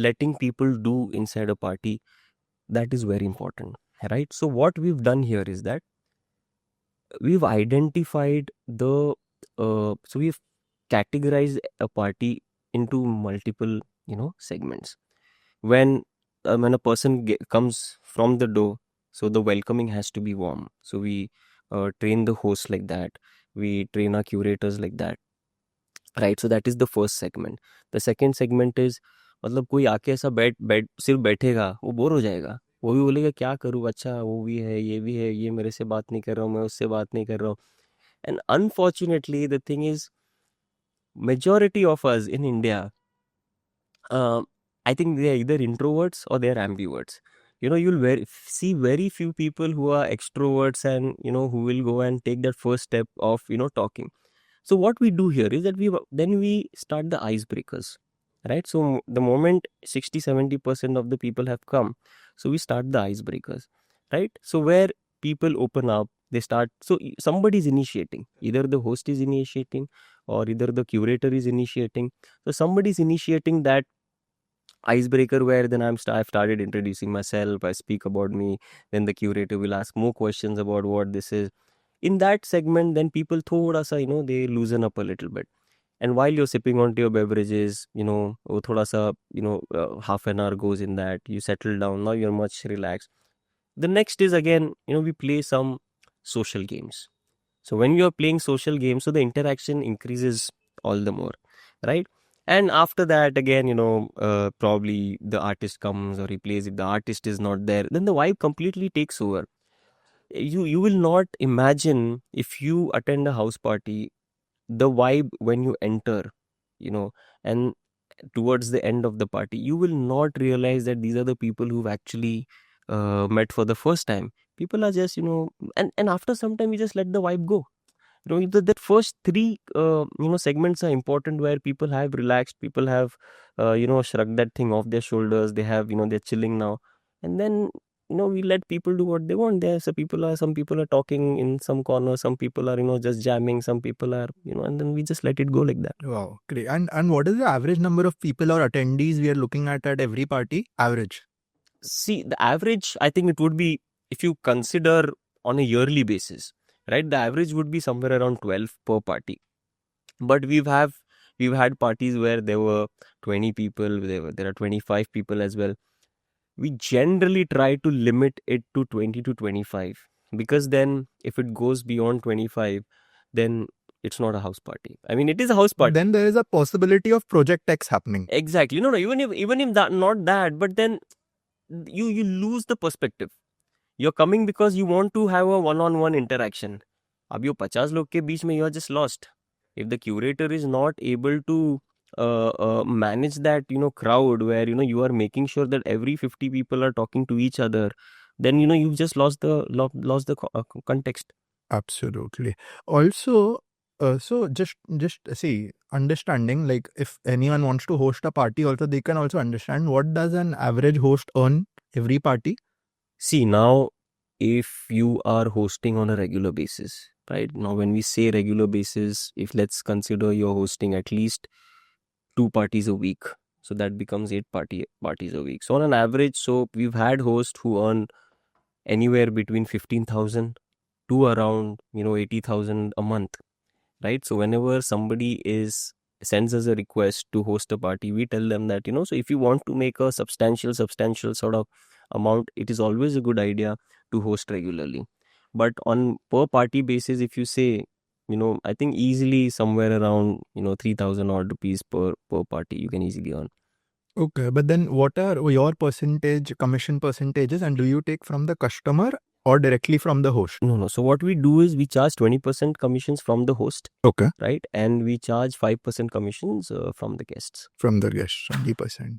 S1: letting people do inside a party? That is very important, right? So what we've done here is that we've identified so we've categorized a party into multiple, segments. When a person comes from the door, so the welcoming has to be warm. So we train the host like that, we train our curators like that, right? So that is the first segment. The second segment is, मतलब कोई आके ऐसा बैठ बैठ सिर्फ बैठेगा, वो bore हो जाएगा, वो भी बोलेगा क्या करूँ, अच्छा वो भी है, ये मेरे से बात नहीं कर रहा हूँ, मैं उससे बात नहीं कर रहा हूँ. And unfortunately, the thing is, majority of us in India, uh, I think they are either introverts or they are ambiverts. You'll see very few people who are extroverts and, who will go and take that first step of, talking. So what we do here is that we start the icebreakers, right? So the moment 60-70% of the people have come, so we start the icebreakers, right? So where people open up, they start. So somebody is initiating. Either the host is initiating, or either the curator is initiating. So somebody is initiating that icebreaker where then I've started introducing myself. I speak about me. Then the curator will ask more questions about what this is. In that segment, then people thoda sa, they loosen up a little bit. And while you're sipping onto your beverages, wo thoda sa, half an hour goes in that. You settle down. Now you're much relaxed. The next is again, we play some social games. So when you are playing social games, so the interaction increases all the more, right? And after that, again, probably the artist comes or he plays. If the artist is not there, then the vibe completely takes over. You will not imagine, if you attend a house party, the vibe when you enter, you know, and towards the end of the party, you will not realize that these are the people who've actually met for the first time. People are just, and after some time, you just let the vibe go. That first three segments are important, where people have relaxed, people have shrugged that thing off their shoulders, they have, they're chilling now. And then, we let people do what they want. Some people are talking in some corner, some people are, just jamming, some people are, and then we just let it go like that.
S2: Wow, great. And what is the average number of people or attendees we are looking at every party? Average.
S1: See, the average, I think it would be, if you consider on a yearly basis, right, the average would be somewhere around 12 per party. But we've had parties where there were 20 people, there are 25 people as well. We generally try to limit it to 20 to 25, because then if it goes beyond 25, then it's not a house party. I mean, it is a house party.
S2: Then there is a possibility of Project X happening.
S1: Exactly. No, even if that, not that, but then you lose the perspective. You're coming because you want to have a one-on-one interaction. अब यो 50 लोग के बीच में, you are just lost. If the curator is not able to manage that, crowd, where, you are making sure that every 50 people are talking to each other, then, you've just lost the context.
S2: Absolutely. Also, so just see, understanding, like if anyone wants to host a party, also they can also understand what does an average host earn every party.
S1: See, now, if you are hosting on a regular basis, right? Now, when we say regular basis, if let's consider you're hosting at least 2 parties a week, so that becomes 8 parties a week. So on an average, so we've had hosts who earn anywhere between 15,000 to around 80,000 a month, right? So whenever somebody is sends us a request to host a party, we tell them that, so if you want to make a substantial sort of amount, it is always a good idea to host regularly. But on per party basis, if you say, I think easily somewhere around, 3,000 odd rupees per party you can easily earn.
S2: Okay, but then what are your commission percentages, and do you take from the customer or directly from the host?
S1: No. So what we do is we charge 20% commissions from the host.
S2: Okay.
S1: Right? And we charge 5% commissions from the guests.
S2: From the guests, 20%.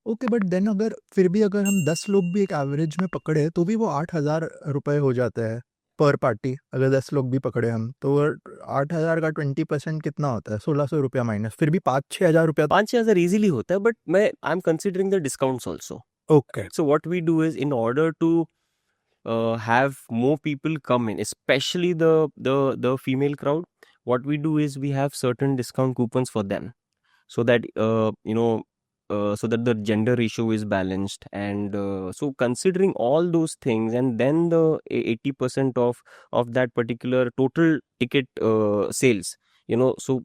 S2: Okay, but then अगर फिर भी अगर हम 10 लोग भी एक average में पकड़े तो भी वो 8,000 रुपए हो जाता है पर पार्टी। अगर 10 लोग भी पकड़े हम तो 8,000 का 20% कितना होता है? 1,600 रुपया माइनस, फिर भी 5-6,000 रुपया।
S1: 5-6,000 इजीली होता है, but I am considering the discounts also.
S2: Okay,
S1: so what we do is, in order to have more people come in, especially the female crowd, what we do is we have certain discount coupons for them, so that so that the gender ratio is balanced. And so considering all those things, and then the 80% of that particular total ticket sales, so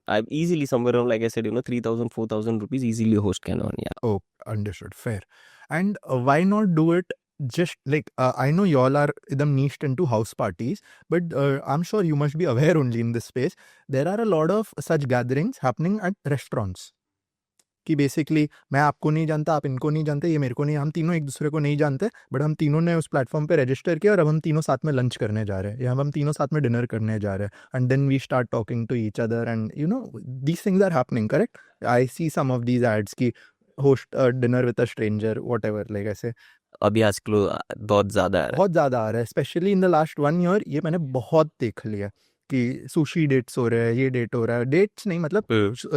S1: I'm easily somewhere around, like I said, 3,000 4,000 rupees easily a host can earn. Yeah.
S2: oh, understood, fair. And why not do it just like I know y'all are niched into house parties, but I'm sure you must be aware only in this space there are a lot of such gatherings happening at restaurants. कि basically मैं आपको नहीं जानता, आप इनको नहीं जानते, ये मेरे को नहीं, हम तीनों एक दूसरे को नहीं जानते, बट हम तीनों ने उस प्लेटफॉर्म पे रजिस्टर किया और अब हम तीनों साथ में लंच करने जा रहे हैं या हम तीनों साथ में डिनर करने जा रहे हैं, and then we start talking to each other and these things are happening, correct? I see some of these ads की host dinner with a stranger whatever, like ऐसे
S1: अभी आजकल बहुत ज़्यादा
S2: आ रहा है, specially in the last 1 year ये मैंने बहुत देख लिया कि सुशी डेट्स हो रहे हैं, ये डेट हो रहा है, डेट्स नहीं मतलब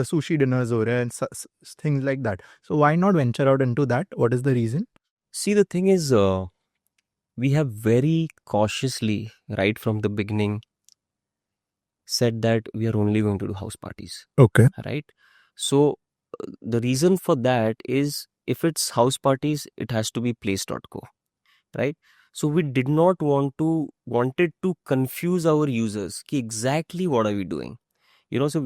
S2: सुशी डिनर्स हो रहे हैं, things like that. So why not venture out into that? What is the reason?
S1: See, the thing is, we have very cautiously, right from the beginning, said that we are only going to do house parties.
S2: Okay.
S1: Right? So, the reason for that is, if it's house parties, it has to be place.co. Right? So, we did not wanted to confuse our users. Ki exactly what are we doing? So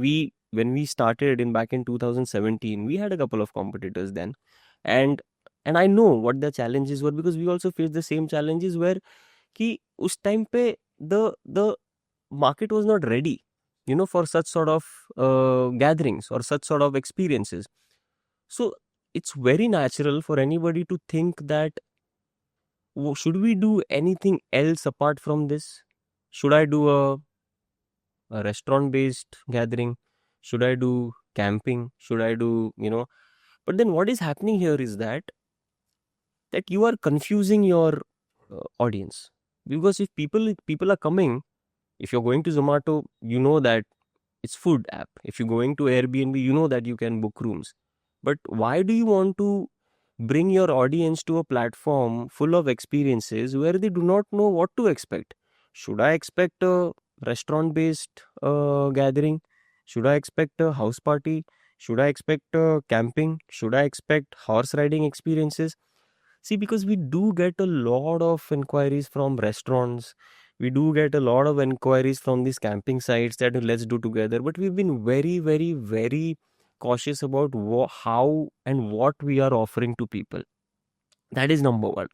S1: when we started back in 2017, we had a couple of competitors then. And I know what the challenges were, because we also faced the same challenges where ki us time pe the market was not ready, for such sort of gatherings or such sort of experiences. So it's very natural for anybody to think that, should we do anything else apart from this? Should I do a restaurant based gathering? Should I do camping? Should I do, but then what is happening here is that you are confusing your audience. Because if people are coming, if you're going to Zomato, you know that it's food app. If you're going to Airbnb, you know that you can book rooms. But why do you want to bring your audience to a platform full of experiences where they do not know what to expect? Should I expect a restaurant based gathering? Should I expect a house party? Should I expect camping? Should I expect horse riding experiences? See, because we do get a lot of inquiries from restaurants, we do get a lot of inquiries from these camping sites that let's do together, but we've been very, very, very cautious about how and what we are offering to people. That is number one.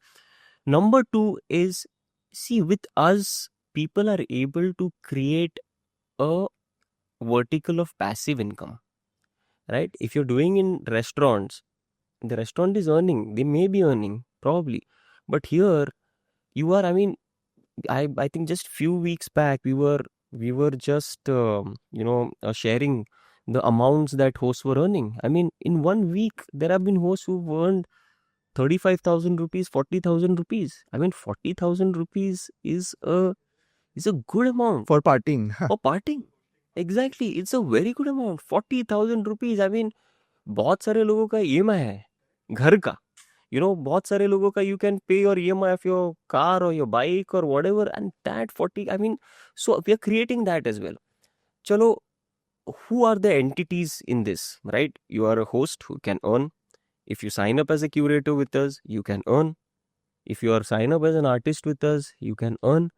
S1: Number two is, see, with us, people are able to create a vertical of passive income, right? If you're doing in restaurants, the restaurant is earning, they may be earning probably, but here you are, I think just few weeks back we were just sharing the amounts that hosts were earning. In 1 week there have been hosts who've earned 35,000 rupees, 40,000 rupees. 40,000 rupees is a good amount
S2: for partying.
S1: for partying. Exactly, it's a very good amount. 40,000 rupees. बहुत सारे लोगों का EMI है घर का. बहुत सारे लोगों का you can pay your EMI of your car or your bike or whatever, and that 40, so we are creating that as well. Chalo, who are the entities in this, right? You are a host who can earn. If you sign up as a curator with us, you can earn. If you are sign up as an artist with us, you can earn.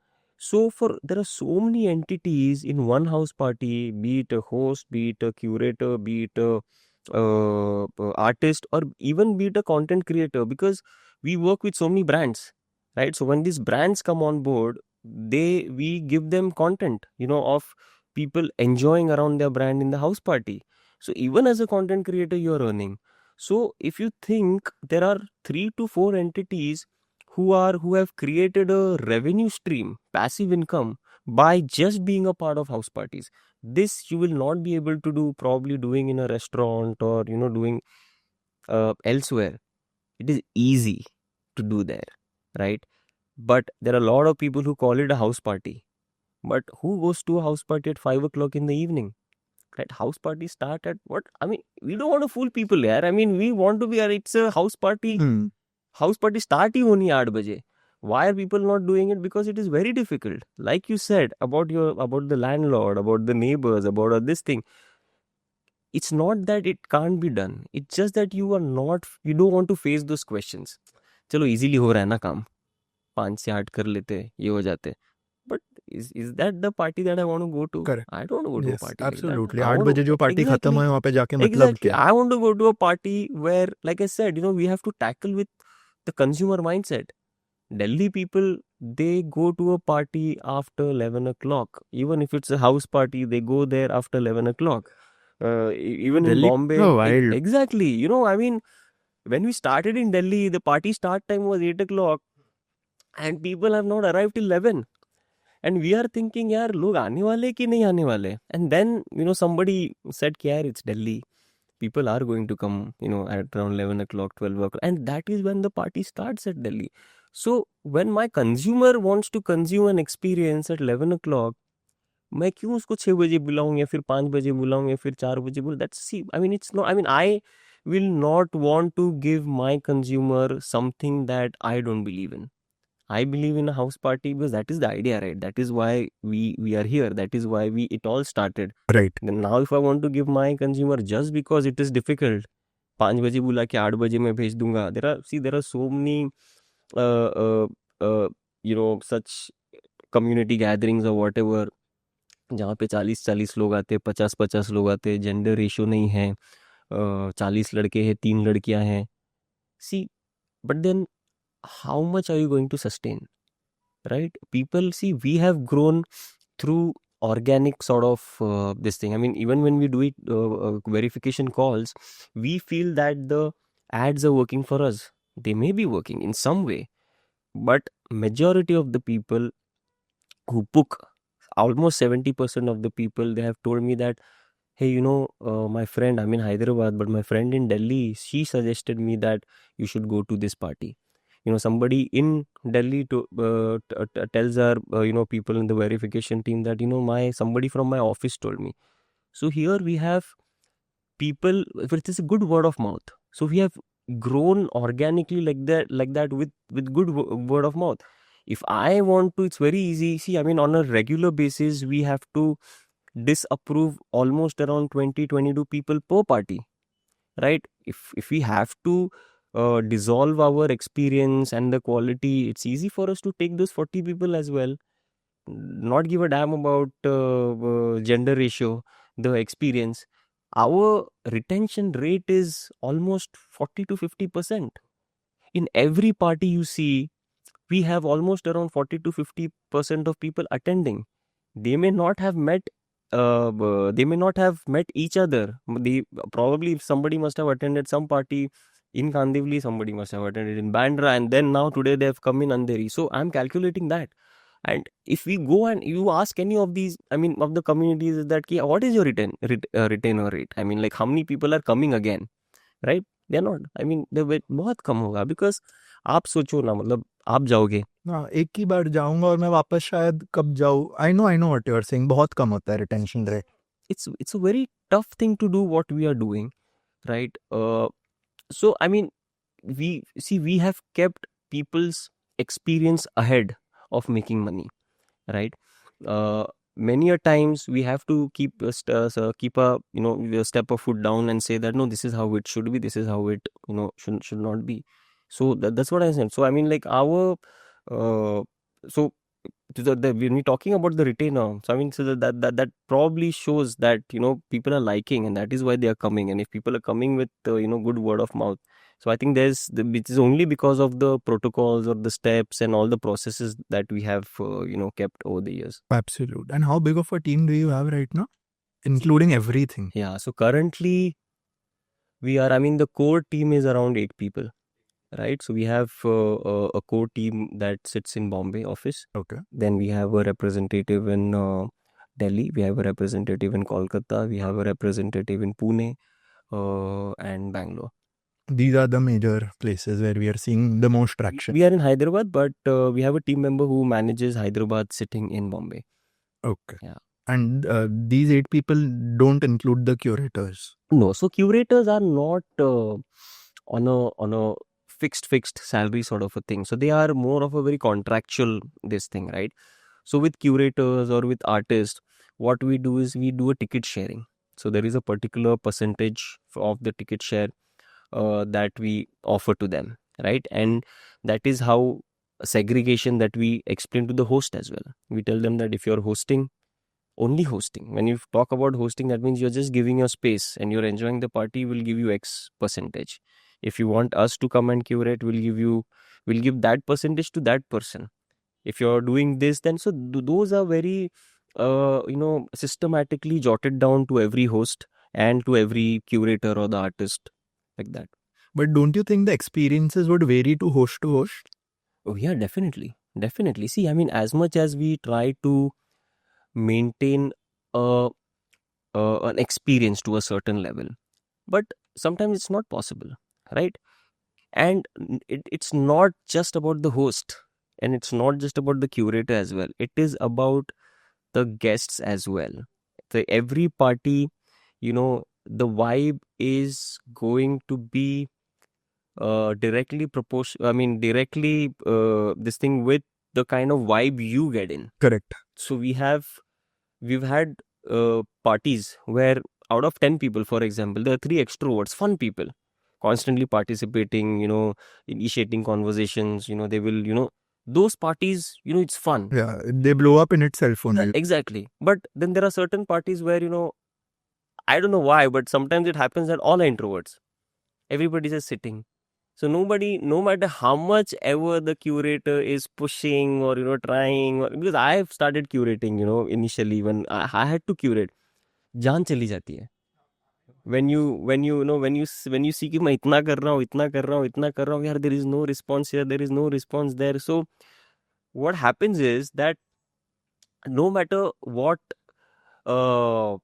S1: So for there are so many entities in one house party, be it a host, be it a curator, be it a artist, or even be it a content creator, because we work with so many brands, right? So when these brands come on board, we give them content, of people enjoying around their brand in the house party. So even as a content creator, you're earning. So if you think there are 3 to 4 entities who have created a revenue stream, passive income, by just being a part of house parties, this you will not be able to do, probably doing in a restaurant or doing elsewhere. It is easy to do there, right? But there are a lot of people who call it a house party. But who goes to a house party at 5 o'clock in the evening? Right? House parties start at what? I mean, we don't want to fool people here. I mean, we want to be, it's a house party.
S2: Hmm.
S1: House party start ही होनी है 8 बजे. Why are people not doing it? Because it is very difficult. Like you said about the landlord, about the neighbors, about this thing. It's not that it can't be done. It's just that you don't want to face those questions. चलो easily हो रहा है ना काम. 5 से 8 कर लेते ये हो जाते. But is that the party that I want to go to?
S2: Correct.
S1: I don't want to go to a
S2: Yes,
S1: party like that.
S2: absolutely.
S1: I
S2: 8
S1: want
S2: बजे जो
S1: to
S2: पार्टी खत्म
S1: exactly.
S2: हुई वहाँ पे जाके मतलब
S1: Exactly.
S2: क्या?
S1: I want to go to a party where, like I said, we have to tackle with the consumer mindset. Delhi people, they go to a party after 11 o'clock. Even if it's a house party, they go there after 11 o'clock. Even in
S2: Delhi
S1: Bombay,
S2: so wild.
S1: exactly. I mean, when we started in Delhi, the party start time was 8 o'clock and people have not arrived till 11. And we are thinking, यार लोग आने वाले कि नहीं आने वाले? And then, somebody said, कि यार, it's Delhi. People are going to come, at around 11 o'clock, 12 o'clock. And that is when the party starts at Delhi. So when my consumer wants to consume an experience at 11 o'clock, मैं क्यों उसको 6 बजे बुलाऊं या फिर 5 बजे बुलाऊं या फिर 4 बजे बुलाऊं? That's, see, I mean, it's not, I mean, I will not want to give my consumer something that I don't believe in. I believe in a house party because that is the idea, right? That is why we are here. That is why it all started.
S2: Right.
S1: Then now if I want to give my consumer just because it is difficult, 5 बजे बुला के 8 बजे मैं भेज दूंगा. There are so many uh, uh, such community gatherings or whatever, जहाँ पे 40 लोग आते हैं, 50 लोग आते हैं, जेंडर रेशियो नहीं है, 40 लड़के हैं, 3 लड़कियां हैं. See, but then how much are you going to sustain? Right? People, see, we have grown through organic sort of this thing. I mean, even when we do it, verification calls, we feel that the ads are working for us. They may be working in some way, but majority of the people who book, almost 70% of the people, they have told me that, hey, my friend, I'm in Hyderabad, but my friend in Delhi, she suggested me that you should go to this party. Somebody in Delhi tells our people in the verification team that, my somebody from my office told me. So here we have people, it is a good word of mouth. So we have grown organically like that with good word of mouth. If I want to, it's very easy. See, I mean, on a regular basis, we have to disapprove almost around 20-22 people per party, right? If we have to dissolve our experience and the quality, it's easy for us to take those 40 people as well, not give a damn about gender ratio, the experience. Our retention rate is almost 40 to 50%. In every party you see, we have almost around 40 to 50% of people attending. They may not have met each other. They probably, if somebody must have attended some party in Kandivli, somebody must have attended in Bandra, and then now today they have come in Andheri. So I'm calculating that. And if we go and you ask any of these, I mean, of the communities, that ki, what is your retainer rate? I mean, like, how many people are coming again, right? They're not. I mean, the बहुत कम होगा, because आप सोचो ना, मतलब आप जाओगे.
S2: हाँ, एक ही बार जाऊंगा और मैं वापस शायद कब जाऊँ. I know what you are saying. बहुत कम होता है retention rate.
S1: It's a very tough thing to do what we are doing, right? So I mean, we have kept people's experience ahead of making money, right? uh, Many a times we have to keep a step of foot down and say that, no, this is how it should be, this is how it should not be. So that's what I said. So I mean, like, our uh, so when we're talking about the retainer, so I mean, so that probably shows that people are liking, and that is why they are coming. And if people are coming with good word of mouth, so I think it is only because of the protocols or the steps and all the processes that we have kept over the years.
S2: Absolute. And how big of a team do you have right now, including everything?
S1: Yeah. So currently I mean, the core team is around 8 people. Right, so we have a core team that sits in Bombay office.
S2: Okay.
S1: Then we have a representative in Delhi. We have a representative in Kolkata. We have a representative in Pune and Bangalore.
S2: These are the major places where we are seeing the most traction.
S1: We are in Hyderabad, but we have a team member who manages Hyderabad sitting in Bombay.
S2: Okay.
S1: Yeah.
S2: And these 8 people don't include the curators.
S1: No, so curators are not on a fixed salary sort of a thing. So they are more of a very contractual this thing, right? So with curators or with artists, what we do is we do a ticket sharing. So there is a particular percentage of the ticket share that we offer to them, right? And that is how segregation that we explain to the host as well. We tell them that if you're hosting, only hosting. When you talk about hosting, that means you're just giving your space and you're enjoying the party, we'll give you X percentage. If you want us to come and curate, we'll give that percentage to that person. If you're doing this, then so those are very systematically jotted down to every host and to every curator or the artist, like that.
S2: But don't you think the experiences would vary to host?
S1: Oh yeah, definitely. See, I mean, as much as we try to maintain a an experience to a certain level, but sometimes it's not possible, right? And it's not just about the host, and it's not just about the curator as well. It is about the guests as well. The every party, the vibe is going to be directly proportion. I mean, directly this thing with the kind of vibe you get in.
S2: Correct.
S1: So we've had parties where out of 10 people, for example, there are 3 extroverts, fun people, constantly participating, initiating conversations. They will, those parties, it's fun.
S2: Yeah, they blow up in itself only.
S1: Exactly. But then there are certain parties where, I don't know why, but sometimes it happens that all are introverts. Everybody's just sitting. So nobody, no matter how much ever the curator is pushing or, trying, because I've started curating, initially when I had to curate, जान चली जाती है. When you see कि मैं इतना कर रहा हूँ, इतना कर रहा हूँ, इतना कर रहा हूँ, यार, there is no response here, there is no response there. So what happens is that no matter what, uh,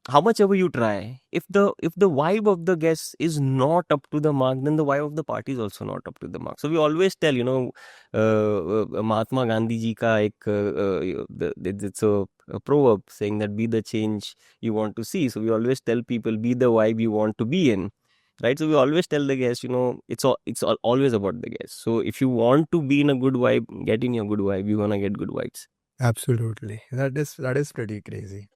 S1: how much ever you try, if the vibe of the guest is not up to the mark, then the vibe of the party is also not up to the mark. So we always tell, Mahatma Gandhi ji ka ek it's a proverb saying that be the change you want to see. So we always tell people, be the vibe you want to be in, right? So we always tell the guests, it's always about the guest. So if you want to be in a good vibe, get in your good vibe, you're gonna get good vibes.
S2: Absolutely. That is pretty crazy.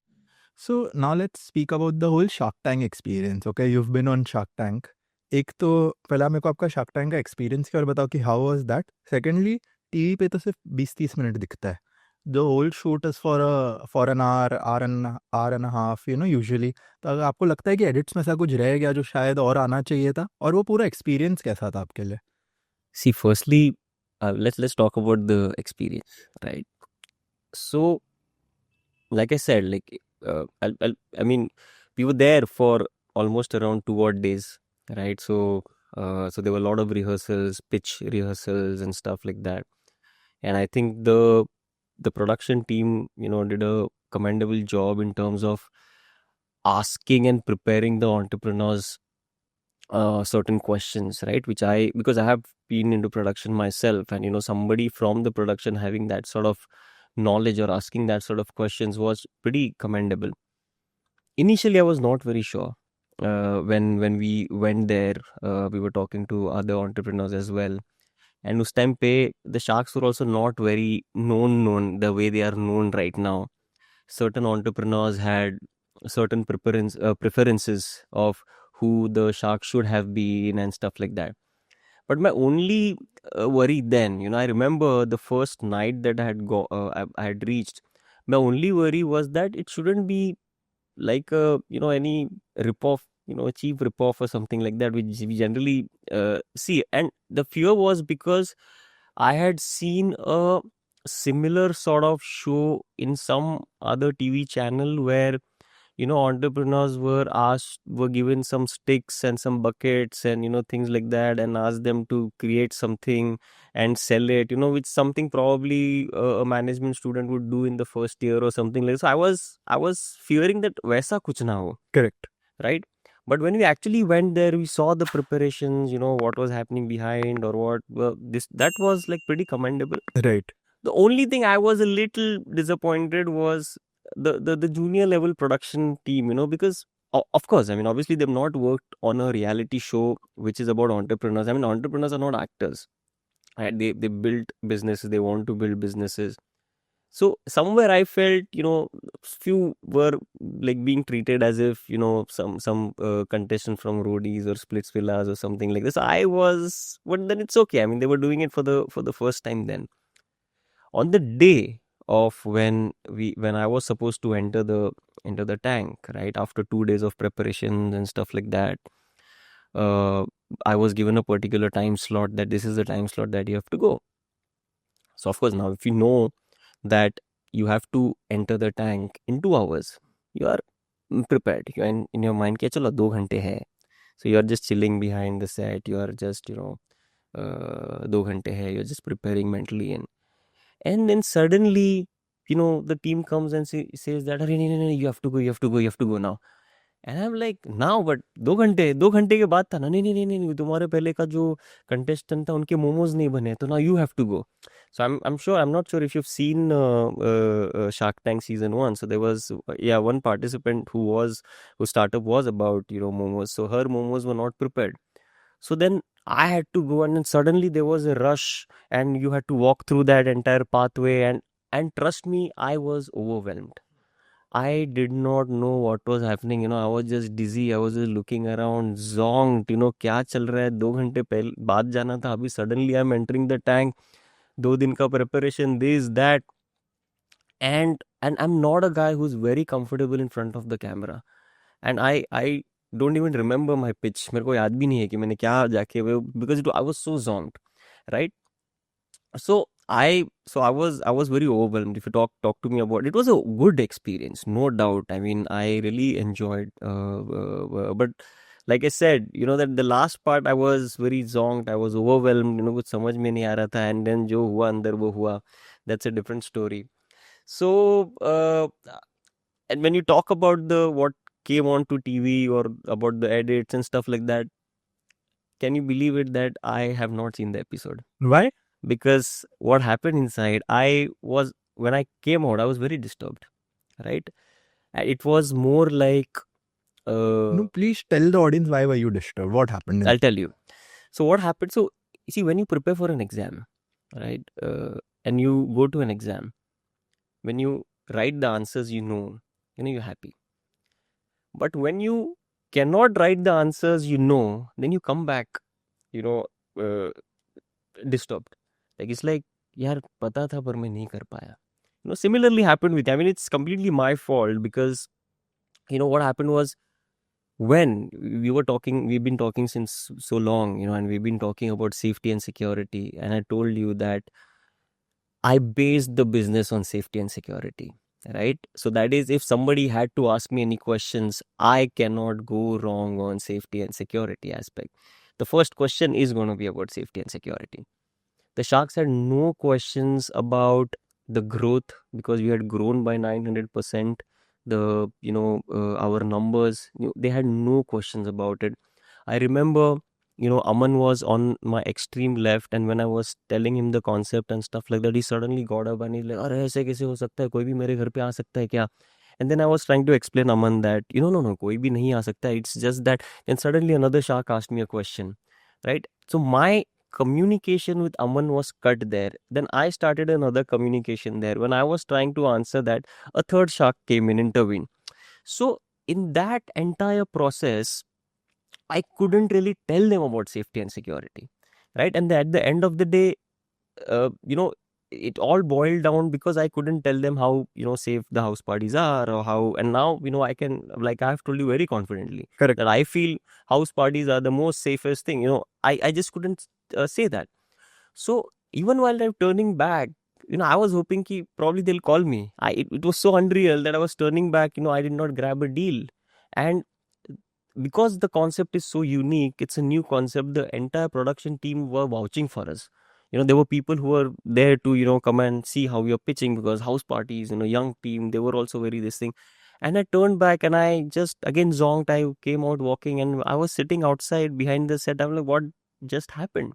S2: So now let's speak about the whole Shark Tank experience. Okay, you've been on Shark Tank. एक तो पहला मेरे को आपका Shark Tank का experience क्या और बताओ कि how was that? Secondly, TV पे तो सिर्फ 20-30 मिनट दिखता है. The whole shoot is for an hour and a half, usually. तो अगर आपको लगता है कि एडिट्स में ऐसा कुछ रह गया जो शायद और आना चाहिए था, और वो पूरा एक्सपीरियंस कैसा था आपके लिए?
S1: See, firstly, let's talk about the experience, right? So, like I said, I mean, we were there for almost around 2 odd days, right? So there were a lot of rehearsals, pitch rehearsals, and stuff like that. And I think the production team, did a commendable job in terms of asking and preparing the entrepreneurs certain questions, right? Because I have been into production myself, and somebody from the production having that sort of knowledge or asking that sort of questions was pretty commendable. Initially, I was not very sure. When we went there, we were talking to other entrepreneurs as well, and us time pe the sharks were also not very known the way they are known right now. Certain entrepreneurs had certain preferences of who the shark should have been and stuff like that. But my only worry then, I remember the first night that I had reached. My only worry was that it shouldn't be like any rip-off, a cheap rip-off or something like that, which we generally see. And the fear was because I had seen a similar sort of show in some other TV channel where entrepreneurs were given some sticks and some buckets and things like that, and asked them to create something and sell it, which something probably a management student would do in the first year or something like. So I was fearing that वैसा कुछ ना हो,
S2: Correct.
S1: right? But when we actually went there, we saw the preparations, what was happening behind, or what this that was like pretty commendable.
S2: Right.
S1: The only thing I was a little disappointed was the junior level production team, because of course, I mean, obviously they've not worked on a reality show which is about entrepreneurs. I mean, entrepreneurs are not actors, right? They build businesses, they want to build businesses. So somewhere I felt, few were like being treated as if, some contestant from Roadies or Splits Villas or something like this. But then it's okay. I mean, they were doing it for the first time then. On the day of when I was supposed to enter the tank, right, after 2 days of preparation and stuff like that, uh, I was given a particular time slot, that this is the time slot that you have to go. So of course, now if you know that you have to enter the tank in 2 hours, you are prepared. You are in your mind कि चलो 2 घंटे है. So you are just chilling behind the set. You are just 2 घंटे है. You're just preparing mentally, and then suddenly, the team comes and says that, "अरे नहीं नहीं नहीं, you have to go, you have to go, you have to go now." And I'm like, now, but 2 घंटे के बाद था ना, नहीं नहीं नहीं नहीं नहीं, तुम्हारे पहले का जो कंटेस्टेंट था उनके मोमोज नहीं बने, तो now you have to go. So I'm not sure if you've seen Shark Tank season 1. So there was one participant whose startup was about momos. So her momos were not prepared. So then I had to go, and then suddenly there was a rush, and you had to walk through that entire pathway, and trust me, I was overwhelmed. I did not know what was happening. I was just dizzy. I was just looking around, zonked. क्या चल रहा है? 2 घंटे पहले बाद जाना था. अभी suddenly I'm entering the tank. 2 दिन का preparation, this, that, and I'm not a guy who's very comfortable in front of the camera. And I don't even remember my pitch. मेरे को याद भी नहीं है कि मैंने क्या जाके because I was so zonked, right? So I was very overwhelmed. If you talk to me about it, was a good experience, no doubt. I mean, I really enjoyed. But like I said, that the last part I was very zonked. I was overwhelmed. कुछ समझ में नहीं आ रहा था. And then जो हुआ अंदर वो हुआ. That's a different story. So and when you talk about the what came on to TV or about the edits and stuff like that, can you believe it that I have not seen the episode?
S2: Why?
S1: Because what happened inside, when I came out, I was very disturbed, right? It was more like,
S2: No, please tell the audience why were you disturbed? What happened?
S1: I'll tell you. So what happened? So you see, when you prepare for an exam, right, and you go to an exam, when you write the answers, you're happy. But when you cannot write the answers, then you come back, you know, uh, disturbed. Like it's like, यार पता था पर मैं नहीं कर पाया. Similarly happened with. I mean, it's completely my fault because what happened was, when we've been talking since so long, and we've been talking about safety and security, and I told you that I based the business on safety and security, right? So that is, if somebody had to ask me any questions, I cannot go wrong on safety and security aspect. The first question is going to be about safety and security. The Sharks had no questions about the growth, because we had grown by 900%. Our numbers, they had no questions about it. I remember, Aman was on my extreme left, and when I was telling him the concept and stuff like that, he suddenly got up and he's like, "अरे ऐसे कैसे हो सकता है? कोई भी मेरे घर पे आ सकता है क्या?" And then I was trying to explain Aman that, no, कोई भी नहीं आ सकता है. It's just that. And suddenly another shark asked me a question, right? So my communication with Aman was cut there. Then I started another communication there. When I was trying to answer that, a third shark came in, intervened. So in that entire process, I couldn't really tell them about safety and security. right? And at the end of the day, you know, it all boiled down because I couldn't tell them how, you know, safe the house parties are, or how. And now, you know, I can, like I've told you very confidently
S2: Correct.
S1: that I feel house parties are the most safest thing. You know, I just couldn't say that. So even while I'm turning back, you know, I was hoping ki probably they'll call me. It was so unreal that I was turning back. You know, I did not grab a deal, and because the concept is so unique, it's a new concept. The entire production team were vouching for us. You know, there were people who were there to, you know, come and see how we are pitching, because house parties, you know, young team, they were also very this thing. And I turned back and I just again zonked. I came out walking and I was sitting outside behind the set. I'm like, what just happened?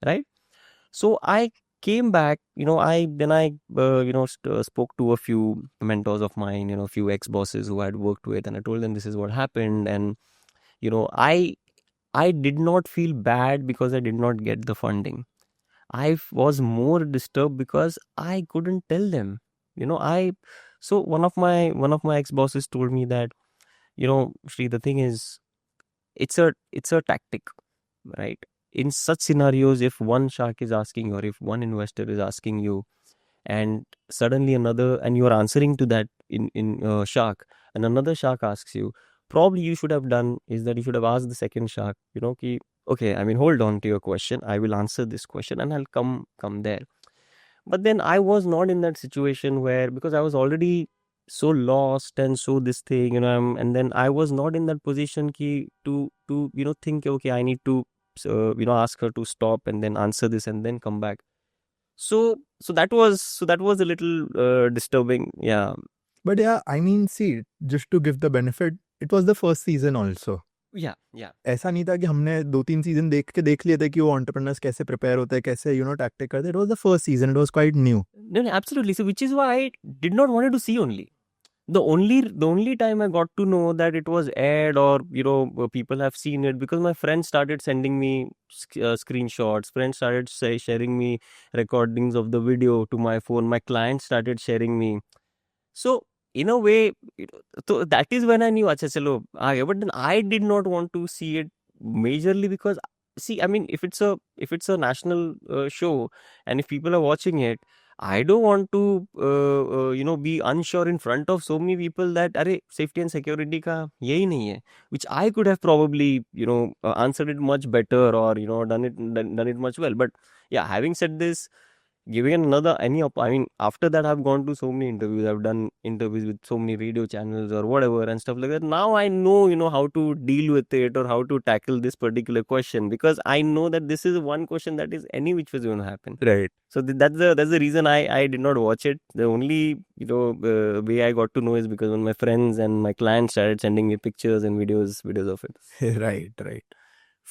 S1: Right? So I came back, you know, spoke to a few mentors of mine, you know, a few ex bosses who I had worked with, and I told them this is what happened. And you know, I did not feel bad because I did not get the funding. Was more disturbed because I couldn't tell them. You know, I so one of my ex bosses told me that, you know, Shri, the thing is, it's a tactic, right? In such scenarios, if one shark is asking, or if one investor is asking you, and suddenly another, and you are answering to that in shark, and another shark asks you, probably you should have done is that you should have asked the second shark, you know, ki, okay, I mean, hold on to your question, I will answer this question and I'll come there. But then I was not in that situation, where because I was already so lost and so this thing, you know, and then I was not in that position ki to you know, think, okay, I need to you know, ask her to stop and then answer this and then come back. So that was a little disturbing. Yeah.
S2: But yeah, I mean, see, just to give the benefit, it was the first season also.
S1: Yeah. Yeah.
S2: ऐसा नहीं था कि हमने 2-3 season देख के देख लिए थे कि वो एंटरप्रेन्योर्स कैसे प्रिपेयर होते हैं, कैसे यू नो टैक्टिक करते हैं. It was the first season, it was quite new.
S1: No, no, absolutely. So which is why I did not wanted to see only. The only time I got to know that it was aired, or you know, people have seen it, because my friends started sending me screenshots. Friends started sharing me recordings of the video to my phone. My clients started sharing me. So in a way, so that is when I knew, acha chalo, aa gaya. But then I did not want to see it majorly because, see, I mean, if it's a national show, and if people are watching it, I don't want to you know, be unsure in front of so many people that अरे safety and security का यही नहीं है, which I could have probably, you know, answered it much better, or you know, done it much well. But yeah, having said this, giving another I mean, after that I've gone to so many interviews, I've done interviews with so many radio channels or whatever and stuff like that. Now I know, you know, how to deal with it, or how to tackle this particular question, because I know that this is one question that is any which was going to happen.
S2: Right.
S1: So that's the reason I did not watch it. The only, you know, way I got to know is because when my friends and my clients started sending me pictures and videos of it.
S2: Right right.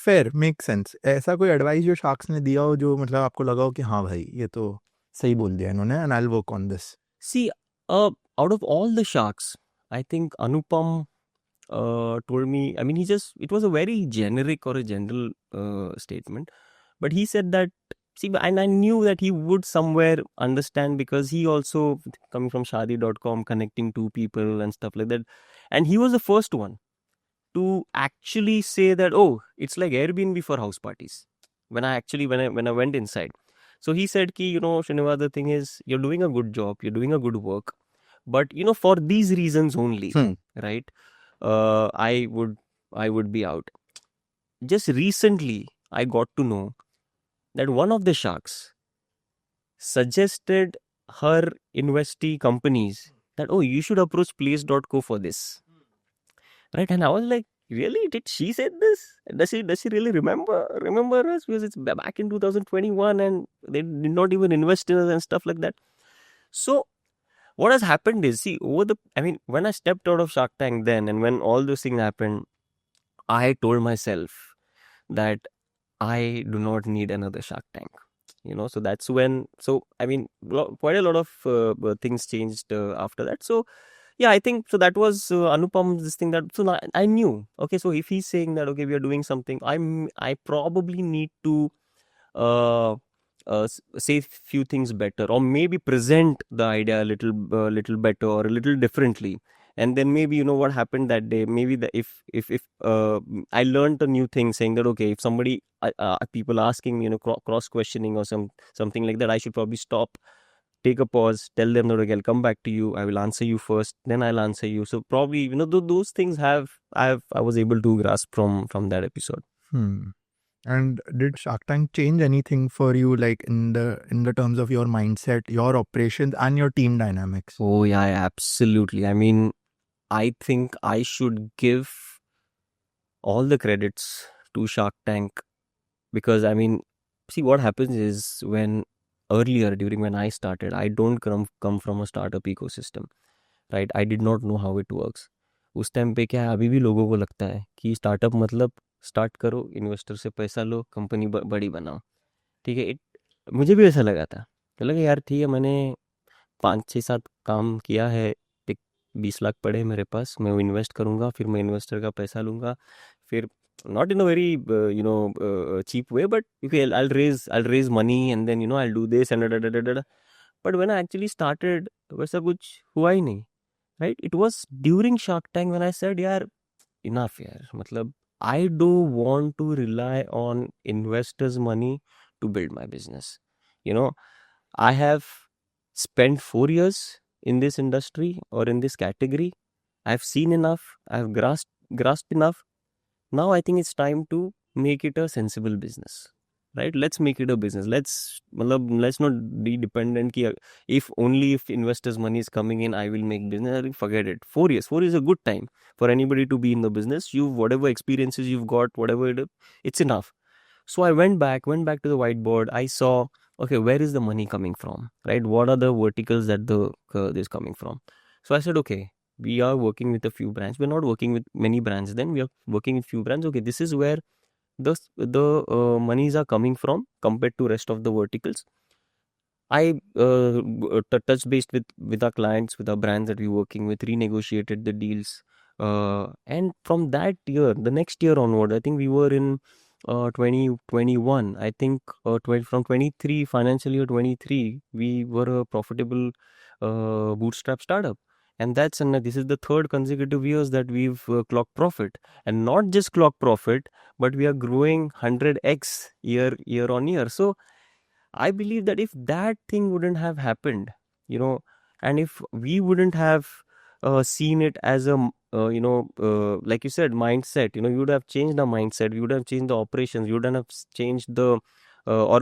S2: Fair, make sense. ऐसा कोई advice जो sharks ने दिया हो जो मतलब आपको लगा हो कि हाँ भाई ये तो सही बोल दिया इन्होंने, and I will work on this.
S1: See, out of all the sharks, I think Anupam told me, I mean, it was a very generic or a general statement, but he said that, see, and I knew that he would somewhere understand, because he also, coming from Shadi.com, connecting two people and stuff like that. And he was the first one to actually say that, oh, it's like Airbnb for house parties. When I went inside. So he said, ki, you know, Shrinivas, the thing is, you're doing a good job, you're doing a good work, but you know, for these reasons only, right? I would be out. Just recently, I got to know that one of the sharks suggested her investee companies that, oh, you should approach Place.co for this, right? And I was like, really? Did she say this? Does she really remember us? Because it's back in 2021, and they did not even invest in us and stuff like that. So what has happened is, see, when I stepped out of Shark Tank then, and when all those things happened, I told myself that I do not need another Shark Tank. You know, so that's when, so I mean, quite a lot of things changed after that. So yeah, I think so. That was Anupam's this thing that, so now I knew, okay, so if he's saying that, okay, we are doing something, I probably need to uh, say few things better, or maybe present the idea a little better or a little differently, And then maybe what happened that day, maybe if I learned a new thing, saying that okay, if somebody people asking me, cross questioning or something like that, I should probably stop, take a pause, tell them that okay, I'll come back to you, I will answer you first, then I'll answer you. So probably those things I was able to grasp from that episode.
S2: Hmm. And did Shark Tank change anything for you, like in the terms of your mindset, your operations, and your team dynamics?
S1: Oh yeah, absolutely. I mean, I think I should give all the credits to Shark Tank, because I mean, see what happens is, when earlier during when I started, I don't come from a startup ecosystem, right? I did not know how it works. उस time पे क्या है, अभी भी लोगों को लगता है कि स्टार्टअप मतलब स्टार्ट करो, इन्वेस्टर से पैसा लो, कंपनी बड़ी बनाओ, ठीक है। मुझे भी ऐसा लगा था, तो लगा यार ठीक है, मैंने 5 6 7 काम किया है, एक 20 लाख पड़े हैं मेरे पास, मैं वो इन्वेस्ट करूंगा, फिर मैं इन्वेस्टर का पैसा लूंगा, फिर not in a very cheap way, but okay, I'll raise money, and then I'll do this and da, da, da, da, da. But when I actually started, वैसा कुछ हुआ ही नहीं, right? It was during Shark Tank when I said यार enough यार, मतलब I don't want to rely on investors money to build my business. you know I have spent 4 years in this industry or in this category. I've seen enough. I've grasped enough. Now I think it's time to make it a sensible business. Right? Let's make it a business. Let's not be dependent. If investors' money is coming in, I will make business. I think forget it. 4 years. 4 years is a good time for anybody to be in the business. Whatever experiences you've got, it's enough. So I went back to the whiteboard. I saw, okay, where is the money coming from, right? What are the verticals that the curve is coming from? So I said, okay, we are working with a few brands. We're not working with many brands. Then we are working with few brands. Okay, this is where the monies are coming from compared to rest of the verticals. I touched base with our clients, with our brands that we're working with, renegotiated the deals. And from that year, the next year onward, I think we were in 2021. I think 20, from 23, financial year 23, we were a profitable bootstrap startup. And this is the third consecutive years that we've clocked profit. And not just clock profit, but we are growing 100x year on year. So I believe that if that thing wouldn't have happened, you know, and if we wouldn't have seen it as like you said, mindset, you would have changed the mindset, we would have changed the operations, we would have changed our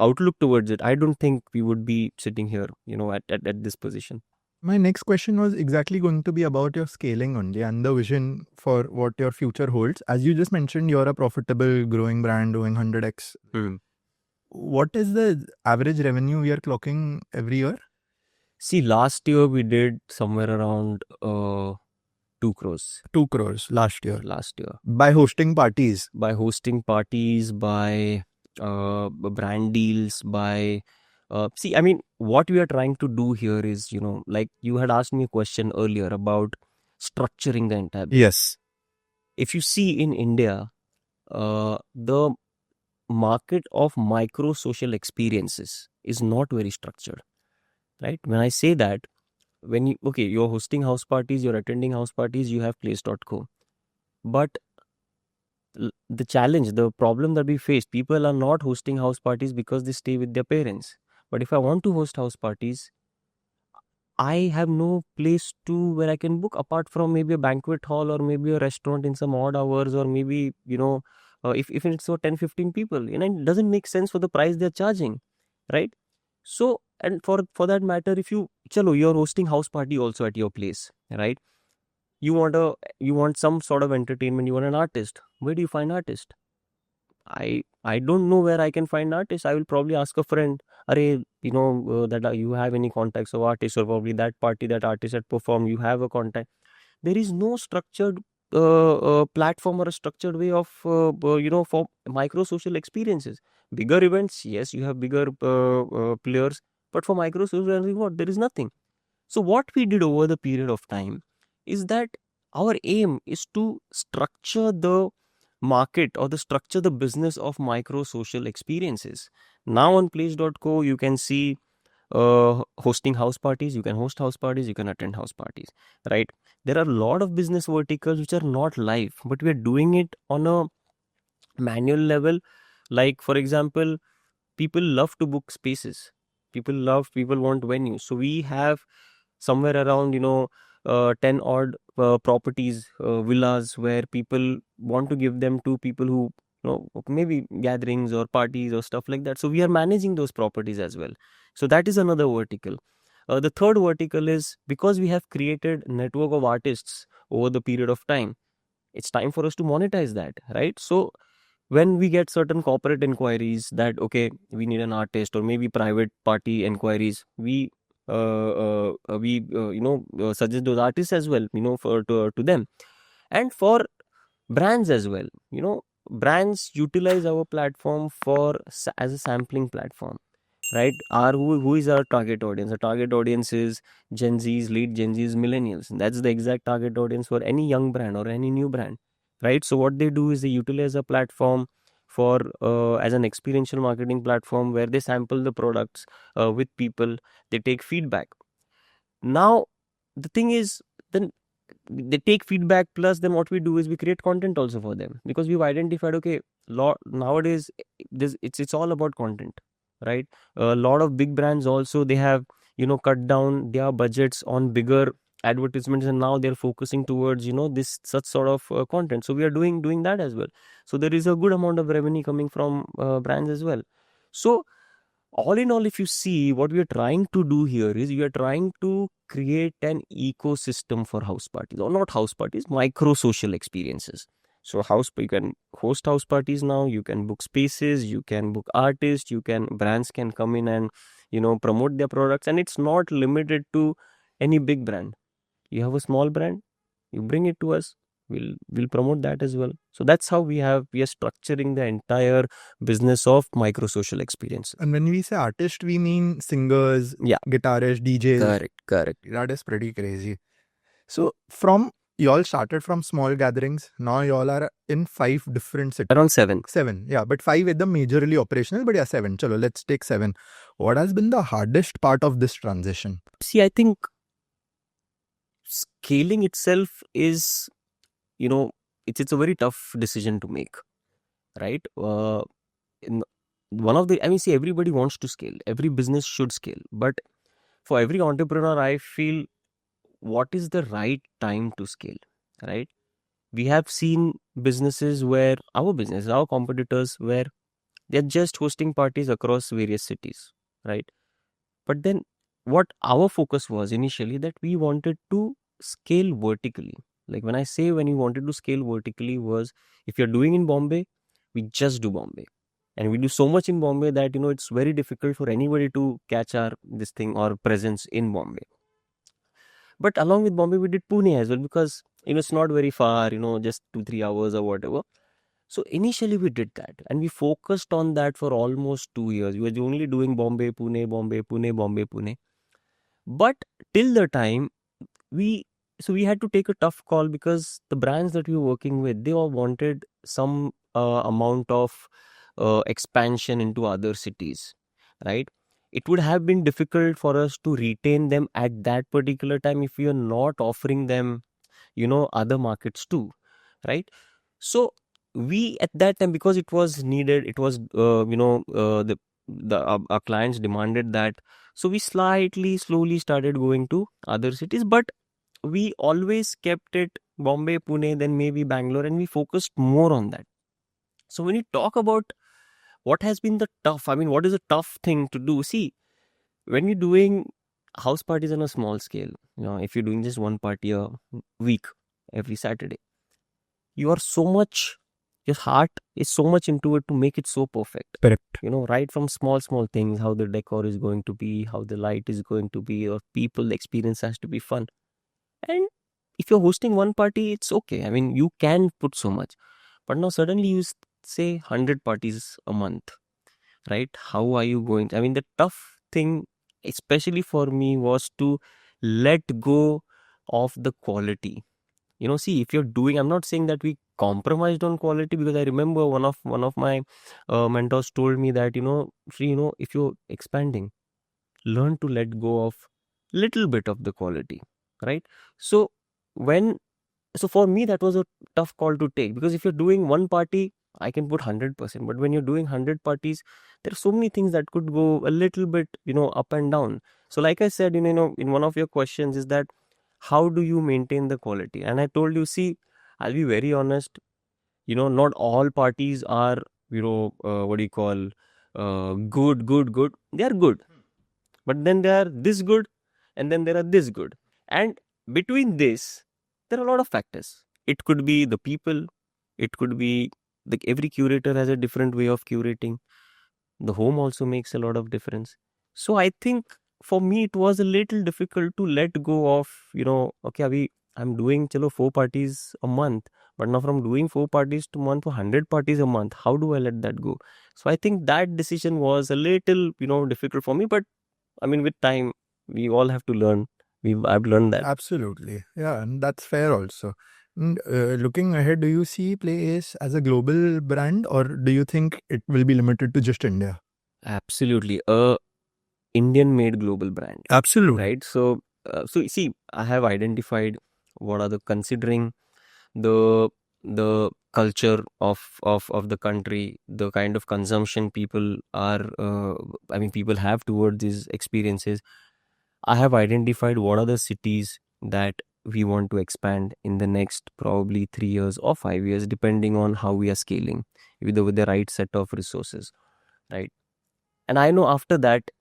S1: outlook towards it. I don't think we would be sitting here, at this position.
S2: My next question was exactly going to be about your scaling only and the vision for what your future holds. As you just mentioned, you're a profitable growing brand doing 100x. What is the average revenue we are clocking every year?
S1: See, last year we did somewhere around 2 crores.
S2: 2 crores last year.
S1: By
S2: hosting parties.
S1: By brand deals, by see, I mean, what we are trying to do here is, like you had asked me a question earlier about structuring the entire business.
S2: Yes.
S1: If you see in India, the market of micro social experiences is not very structured, right? When I say that, you're hosting house parties, you're attending house parties, you have place.co. But the problem that we face, people are not hosting house parties because they stay with their parents. But if I want to host house parties, I have no place to where I can book apart from maybe a banquet hall or maybe a restaurant in some odd hours, or maybe, if it's for 10 15 people, it doesn't make sense for the price they're charging, right? So, and for that matter, if you're hosting house party also at your place, right? You want some sort of entertainment, you want an artist. Where do you find artist? I don't know where I can find artists. I will probably ask a friend, Arey, that you have any contacts of artists, or probably that party that artist had performed, you have a contact. There is no structured platform or a structured way of, for micro social experiences. Bigger events, yes, you have bigger players, but for micro social events, what? There is nothing. So what we did over the period of time is that our aim is to structure the market, or the structure the business of micro social experiences. Now on place.co, you can see hosting house parties, you can host house parties, you can attend house parties, right? There are a lot of business verticals which are not live, but we are doing it on a manual level. Like for example, people love to book spaces, people want venues, so we have somewhere around 10 odd properties, villas, where people want to give them to people who maybe gatherings or parties or stuff like that, so we are managing those properties as well. So that is another vertical. The third vertical is, because we have created network of artists over the period of time, it's time for us to monetize that, right? So when we get certain corporate inquiries that okay, we need an artist, or maybe private party inquiries, we suggest those artists as well, for to them. And for brands as well, brands utilize our platform for as a sampling platform, right? Who is our target audience? The target audience is Gen Z's, late Gen Z's, millennials. That's the exact target audience for any young brand or any new brand, right? So what they do is they utilize a platform for as an experiential marketing platform, where they sample the products with people, they take feedback. Now the thing is, then they take feedback, plus then what we do is we create content also for them, because we've identified, okay, nowadays it's all about content, right? A lot of big brands also, they have cut down their budgets on bigger advertisements, and now they're focusing towards this such sort of content. So we are doing that as well. So there is a good amount of revenue coming from brands as well. So all in all, if you see, what we are trying to do here is we are trying to create an ecosystem for house parties, or not house parties, micro social experiences. So you can host house parties now, you can book spaces, you can book artists, brands can come in and promote their products, and it's not limited to any big brand. You have a small brand, you bring it to us, we'll promote that as well. So that's how we are structuring the entire business of micro social experiences.
S2: And when we say artist, we mean singers,
S1: Yeah,
S2: guitarists, DJs.
S1: correct.
S2: That is pretty crazy. So from y'all started from small gatherings. Now y'all are in 5 different cities.
S1: Around 7.
S2: 7, yeah, but 5 with the majorly operational. But yeah, 7. Chalo, let's take 7. What has been the hardest part of this transition?
S1: See, I think scaling itself is, it's a very tough decision to make, right? In one of the, I mean, see, everybody wants to scale. Every business should scale, but for every entrepreneur, I feel, what is the right time to scale, right? We have seen businesses where our competitors, where they're just hosting parties across various cities, right? But then what our focus was initially, that we wanted to scale vertically. Like when we wanted to scale vertically was, if you're doing in Bombay, we just do Bombay. And we do so much in Bombay that, it's very difficult for anybody to catch our this thing or presence in Bombay. But along with Bombay, we did Pune as well, because, it's not very far, just 2-3 hours or whatever. So initially we did that, and we focused on that for almost 2 years. We were only doing Bombay, Pune, Bombay, Pune, Bombay, Pune. But till the time we had to take a tough call, because the brands that we were working with, they all wanted some amount of expansion into other cities, right? It would have been difficult for us to retain them at that particular time if we are not offering them, other markets too, right? So we, at that time, because it was needed, it was our clients demanded that, so we slowly started going to other cities, but we always kept it Bombay, Pune, then maybe Bangalore, and we focused more on that. So when you talk about what has been the tough, I mean, what is a tough thing to do? See, when you're doing house parties on a small scale, if you're doing just one party a week every Saturday, you are so much, your heart is so much into it to make it so perfect.
S2: Correct.
S1: Right from small things, how the decor is going to be, how the light is going to be, or people, the experience has to be fun. And if you're hosting one party, it's okay. I mean, you can put so much. But now suddenly you say 100 parties a month, right? How are you going I mean, the tough thing, especially for me, was to let go of the quality. See, if you're doing, I'm not saying that we compromised on quality, because I remember one of my mentors told me that, if you're expanding, learn to let go of little bit of the quality, right? So when so for me that was a tough call to take, because if you're doing one party, I can put 100%, but when you're doing 100 parties, there are so many things that could go a little bit, up and down. So like I said, in one of your questions, is that how do you maintain the quality? And I told you, see, I'll be very honest, not all parties are, what do you call, good. They are good, but then they are this good, and then there are this good. And between this, there are a lot of factors. It could be the people, it could be like every curator has a different way of curating. The home also makes a lot of difference. So I think for me it was a little difficult to let go of, okay, I'm doing chalo 4 parties a month, but now from doing 4 parties to month for 100 parties a month, how do I let that go? So I think that decision was a little, difficult for me. But I mean, with time, we all have to learn. I've learned that.
S2: Absolutely. Yeah, and that's fair also. And looking ahead, do you see Playace as a global brand, or do you think it will be limited to just India?
S1: Absolutely, a Indian-made global brand,
S2: Absolutely.
S1: right? So you see, I have identified what are the considering the culture of the country, the kind of consumption people are. I mean, people have towards these experiences. I have identified what are the cities that we want to expand in the next probably 3 years or 5 years, depending on how we are scaling with the right set of resources, right? And I know after that,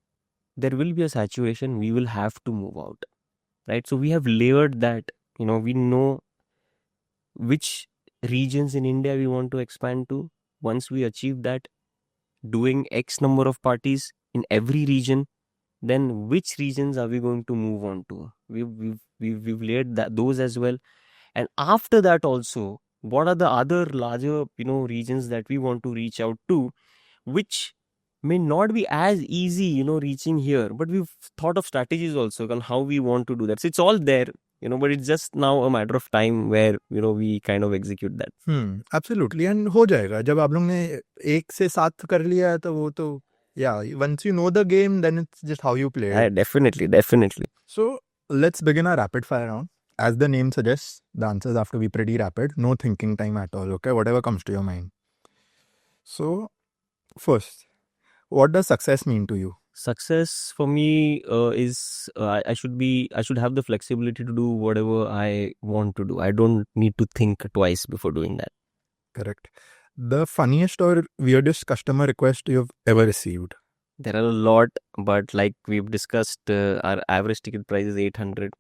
S1: there will be a saturation, we will have to move out, right? So we have layered that, we know which regions in India we want to expand to. Once we achieve that, doing X number of parties in every region, then which regions are we going to move on to? We've laid that those as well. And after that also, what are the other larger, regions that we want to reach out to, which may not be as easy, reaching here, but we've thought of strategies also on how we want to do that. So it's all there, but it's just now a matter of time where, we kind of execute that.
S2: Absolutely. And हो जाएगा जब आप लोग ने 1 से 7 कर लिया है तो वो तो yeah, once you know the game, then it's just how you play it.
S1: Definitely.
S2: So let's begin our rapid fire round. As the name suggests, the answers have to be pretty rapid. No thinking time at all, okay? Whatever comes to your mind. So, first, what does success mean to you?
S1: Success for me is I should have the flexibility to do whatever I want to do. I don't need to think twice before doing that.
S2: Correct. The funniest or weirdest customer request you've ever received?
S1: There are a lot, but like we've discussed, our average ticket price is 800.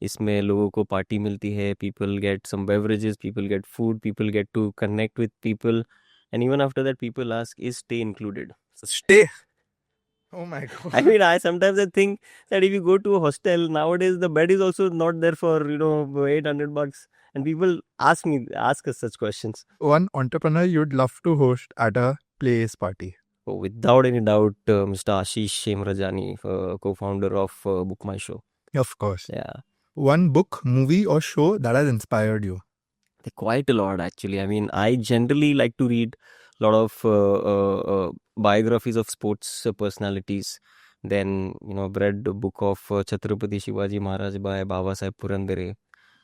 S1: इसमें लोगों को party मिलती है, people get some beverages, people get food, people get to connect with people, and even after that people ask, is stay included? So
S2: Stay. Oh my god.
S1: I mean, I sometimes think that if you go to a hostel nowadays, the bed is also not there for, 800 bucks, and people ask us such questions.
S2: One entrepreneur you'd love to host at a Playace party?
S1: So without any doubt, Mr. Ashish Shemrajani, co-founder of Book My Show.
S2: Of course.
S1: Yeah.
S2: One book, movie, or show that has inspired you?
S1: Quite a lot, actually. I mean, I generally like to read a lot of biographies of sports personalities. Then, I've read the book of Chhatrapati Shivaji Maharaj by Baba Sahib Purandare.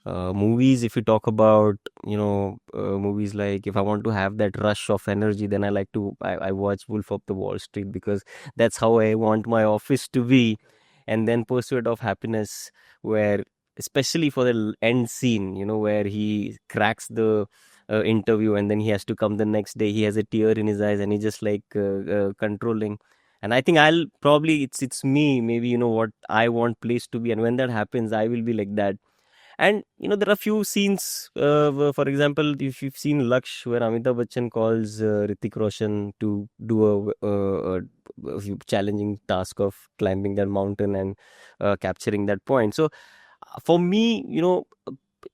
S1: Movies, if you talk about, movies like, if I want to have that rush of energy, then I watch Wolf of the Wall Street, because that's how I want my office to be. And then Pursuit of Happiness, where especially for the end scene, where he cracks the interview, and then he has to come the next day, he has a tear in his eyes, and he just like controlling. And I think I'll probably, it's me, maybe, what I want place to be, and when that happens, I will be like that. And there are few scenes, for example, if you've seen Laksh, where Amitabh Bachchan calls Hrithik Roshan to do a challenging task of climbing that mountain and capturing that point. So for me,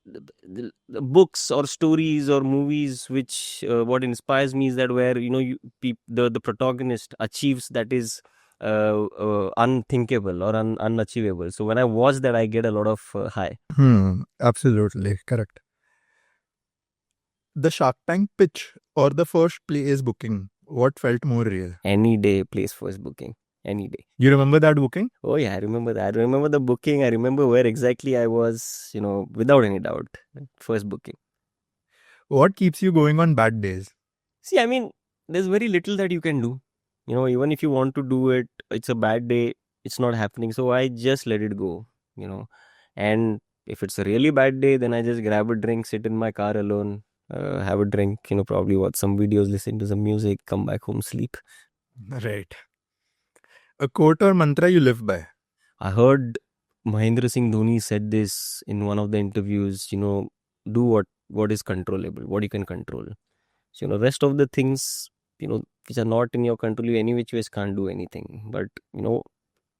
S1: the books or stories or movies, which what inspires me is that where the protagonist achieves that is unthinkable or unachievable. So when I watch that, I get a lot of high.
S2: Absolutely correct. The Shark Tank pitch or the first Playace booking? What felt more real?
S1: Any day place first booking. any day.
S2: You remember that booking?
S1: Oh yeah, I remember that. I remember the booking. I remember where exactly I was, without any doubt. First booking.
S2: What keeps you going on bad days?
S1: See, I mean, there's very little that you can do. Even if you want to do it, it's a bad day, it's not happening. So I just let it go, you know. And if it's a really bad day, then I just grab a drink, sit in my car alone, have a drink, probably watch some videos, listen to some music, come back home, sleep.
S2: Right. A quote or mantra you live by?
S1: I heard Mahendra Singh Dhoni said this in one of the interviews, do what is controllable, what you can control. So, rest of the things, which are not in your control, you any which ways can't do anything. But,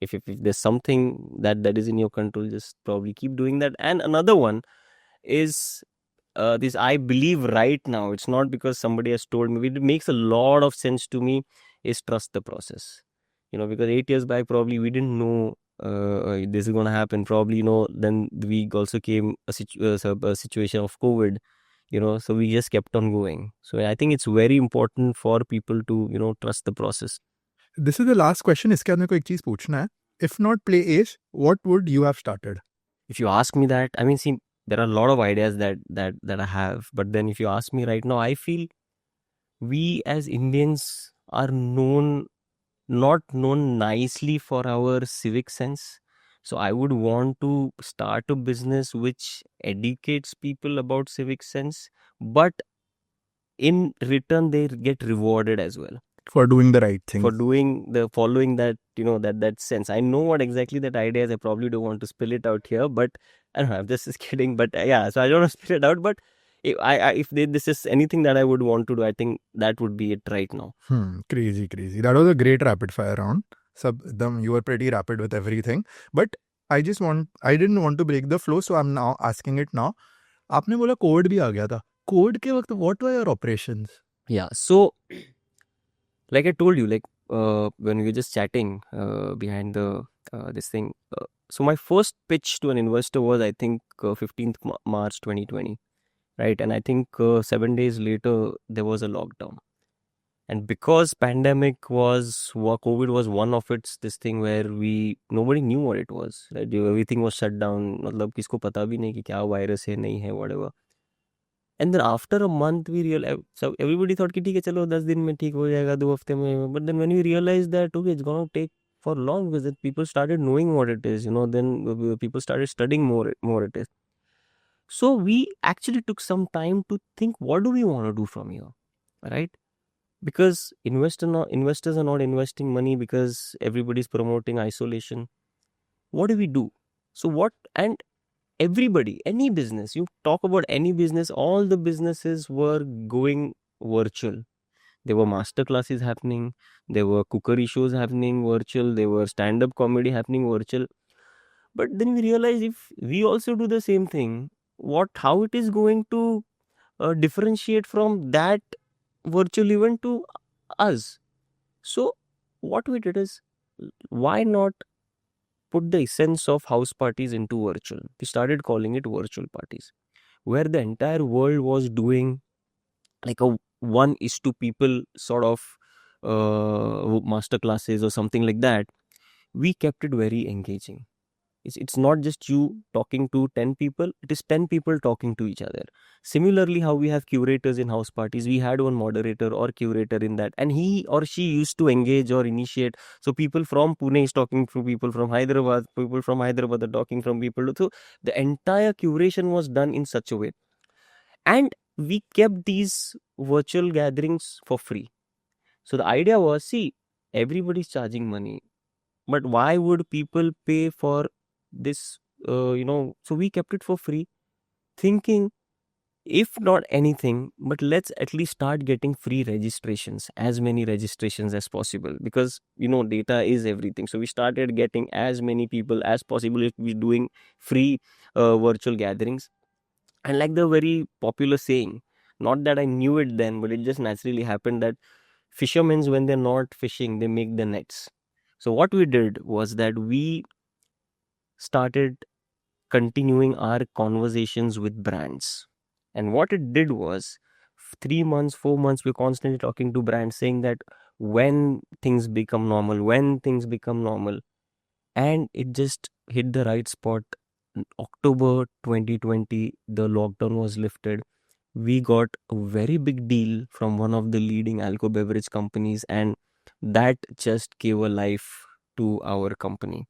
S1: if there's something that is in your control, just probably keep doing that. And another one is this I believe right now, it's not because somebody has told me, it makes a lot of sense to me, is trust the process. Because 8 years back, probably we didn't know this is going to happen. Probably, then we also came a situation of COVID, so we just kept on going. So I think it's very important for people to, trust the process.
S2: This is the last question. इसके बाद मेरे को एक चीज पूछना है. If not Play Ace, what would you have started?
S1: If you ask me that, I mean, see, there are a lot of ideas that I have, but then if you ask me right now, I feel we as Indians are not known nicely for our civic sense. So I would want to start a business which educates people about civic sense, but in return they get rewarded as well
S2: For doing the right
S1: for
S2: thing.
S1: doing the following that, that sense. I know what exactly that idea is. I probably don't want to spill it out here, but I don't know, I'm just kidding. But yeah, so I don't want to spill it out. But if this is anything that I would want to do, I think that would be it right now.
S2: Crazy, crazy. That was a great rapid fire round. You were pretty rapid with everything. But I didn't want to break the flow, so I'm now asking it now. आपने बोला Covid भी आ गया था. Covid के वक्त what were your operations?
S1: Yeah, so like I told you, like when we were just chatting behind the this thing. So my first pitch to an investor was, I think, 15th March 2020, right? And I think 7 days later there was a lockdown. And because pandemic COVID was one of its this thing where nobody knew what it was, right? Everything was shut down. मतलब किसको पता भी नहीं कि क्या virus है नहीं है whatever. And then after a month we realized, so everybody thought कि ठीक है चलो 10 दिन में ठीक हो जाएगा 2 हफ्ते में. But then when we realized that okay, it's gonna take for long, because then people started knowing what it is, then people started studying more it is. So we actually took some time to think, what do we want to do from here, right? Because investors are not investing money because everybody's promoting isolation. What do we do? So and everybody, any business, you talk about any business, all the businesses were going virtual. There were master classes happening, there were cookery shows happening virtual, there were stand-up comedy happening virtual. But then we realized, if we also do the same thing, how it is going to differentiate from that virtual event to us? So what we did is, why not put the essence of house parties into virtual? We started calling it virtual parties, where the entire world was doing like a one is to people sort of master classes or something like that. We kept it very engaging. It's not just you talking to 10 people, it is 10 people talking to each other. Similarly, how we have curators in house parties, we had one moderator or curator in that, and he or she used to engage or initiate. So people from Pune is talking to people from Hyderabad, people from Hyderabad are talking from people. So the entire curation was done in such a way. And we kept these virtual gatherings for free. So the idea was, see, everybody's charging money, but why would people pay for this? So we kept it for free, thinking, if not anything, but let's at least start getting free registrations, as many registrations as possible, because data is everything. So we started getting as many people as possible if we're doing free virtual gatherings. And like the very popular saying, not that I knew it then, but it just naturally happened, that fishermen, when they're not fishing, they make the nets. So what we did was that we started continuing our conversations with brands. And what it did was, 3 months, 4 months, we're constantly talking to brands saying that when things become normal, when things become normal. And it just hit the right spot. In October 2020, the lockdown was lifted. We got a very big deal from one of the leading alcohol beverage companies, and that just gave a life to our company.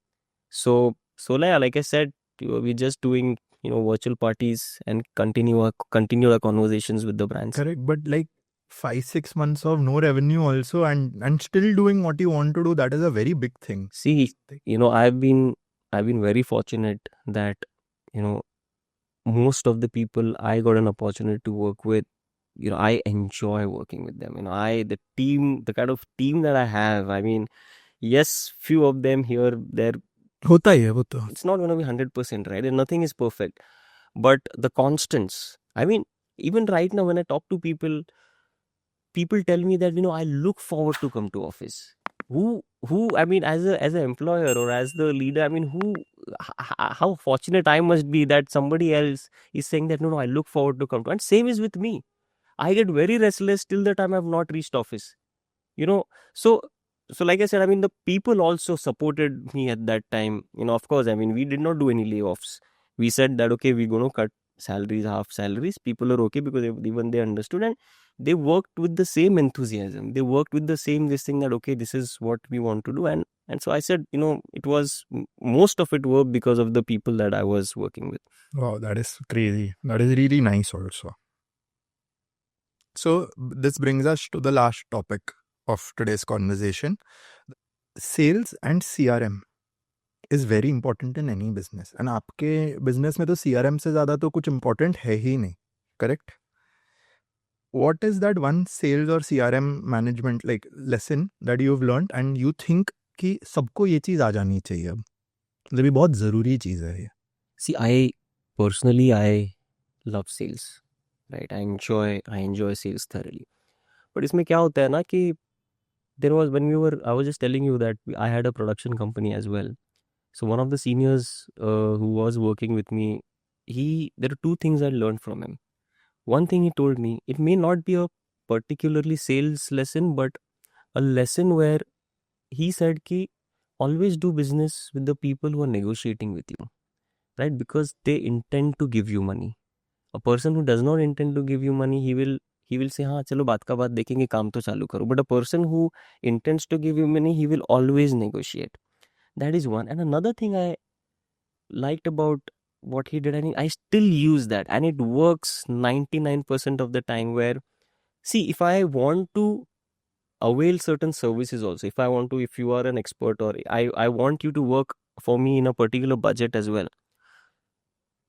S1: So like I said, we're just doing virtual parties and continue our conversations with the brands.
S2: Correct, but like 5 6 months of no revenue also, and still doing what you want to do, that is a very big thing.
S1: See, I've been very fortunate that you know most of the people I got an opportunity to work with, I enjoy working with them. The kind of team that I have, I mean, yes, few of them here, there,
S2: होता ही है वो तो.
S1: it's not going to be 100%, right? And nothing is perfect. But the constants, I mean, even right now when I talk to people, people tell me that, I look forward to come to office. Who, I mean, as an employer or as the leader, I mean, how fortunate I must be that somebody else is saying that, no, I look forward to come to. And same is with me. I get very restless till the time I've not reached office. you know so so like I said, I mean, the people also supported me at that time. Of course, I mean, we did not do any layoffs. We said that, okay, we're going to cut salaries, half salaries. People are okay because even they understood, and they worked with the same enthusiasm. They worked with the same this thing that, okay, this is what we want to do. And so I said, it was most of it worked because of the people that I was working with.
S2: Wow, that is crazy. That is really nice also. So this brings us to the last topic of today's conversation. Sales and CRM is very important in any business. And आपके business में तो CRM से ज़्यादा तो कुछ important है ही नहीं. Correct? What is that one sales or CRM management like lesson that you've learned and you think कि सबको ये चीज़ आ जानी चाहिए अब? मतलब ये बहुत ज़रूरी चीज़ है ये.
S1: See, I personally, I love sales, right? I enjoy sales thoroughly. But इसमें क्या होता है ना कि there was when we were I was just telling you that I had a production company as well. So one of the seniors who was working with me, there are two things I learned from him. One thing he told me, it may not be a particularly sales lesson, but a lesson where he said ki always do business with the people who are negotiating with you, right? Because they intend to give you money. A person who does not intend to give you money, he will say, हाँ चलो बात का बात देखेंगे, काम तो चालू करो. But a person who intends to give you money, he will always negotiate. That is one. And another thing I liked about what he did, and I still use that, and it works 99% of the time. Where, see, if I want to avail certain services also, if you are an expert, or I want you to work for me in a particular budget as well.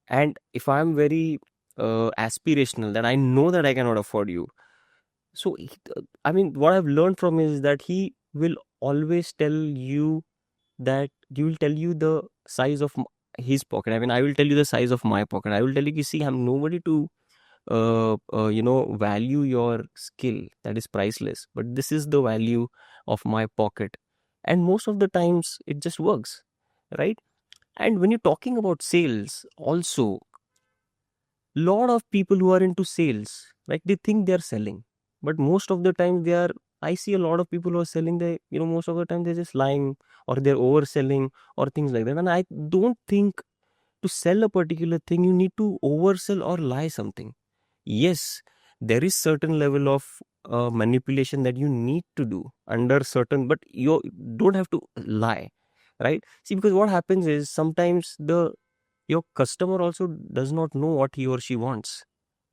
S1: And if I'm very aspirational, then I know that I cannot afford you. So, I mean, what I've learned from him is that he will always tell you that he will tell you the size of his pocket. I mean, I will tell you the size of my pocket. I will tell you, see, I'm nobody to, value your skill. That is priceless. But this is the value of my pocket. And most of the times, it just works, right? And when you're talking about sales, also, lot of people who are into sales, like, they think they're selling, but most of the time I see a lot of people who are selling, most of the time they're just lying, or they're overselling, or things like that. And I don't think to sell a particular thing you need to oversell or lie something. Yes, there is certain level of manipulation that you need to do under certain, but you don't have to lie, right? See, because what happens is sometimes your customer also does not know what he or she wants,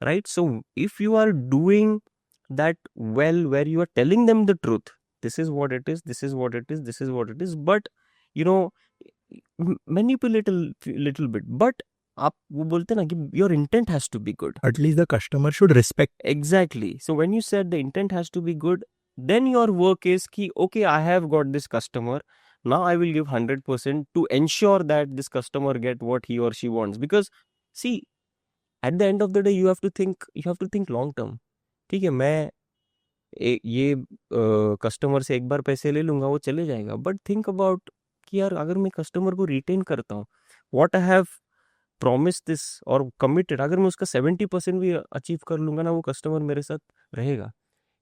S1: right? So if you are doing that well, where you are telling them the truth, this is what it is, this is what it is, this is what it is, but you know manipulate a little bit, but आप वो बोलते ना कि your intent has to be good.
S2: At least the customer should respect.
S1: Exactly. So when you said the intent has to be good, then your work is ki, okay, I have got this customer. Now I will give 100% to ensure that this customer get what he or she wants. Because see, at the end of the day, you have to think long term. ठीक है, मैं ये customer से एक बार पैसे ले लूंगा, वो चले जाएगा. बट थिंक अबाउट कि यार, अगर मैं कस्टमर को रिटेन करता हूँ, what I have promised this और committed, अगर मैं उसका 70% भी achieve कर लूँगा ना, वो customer मेरे साथ रहेगा.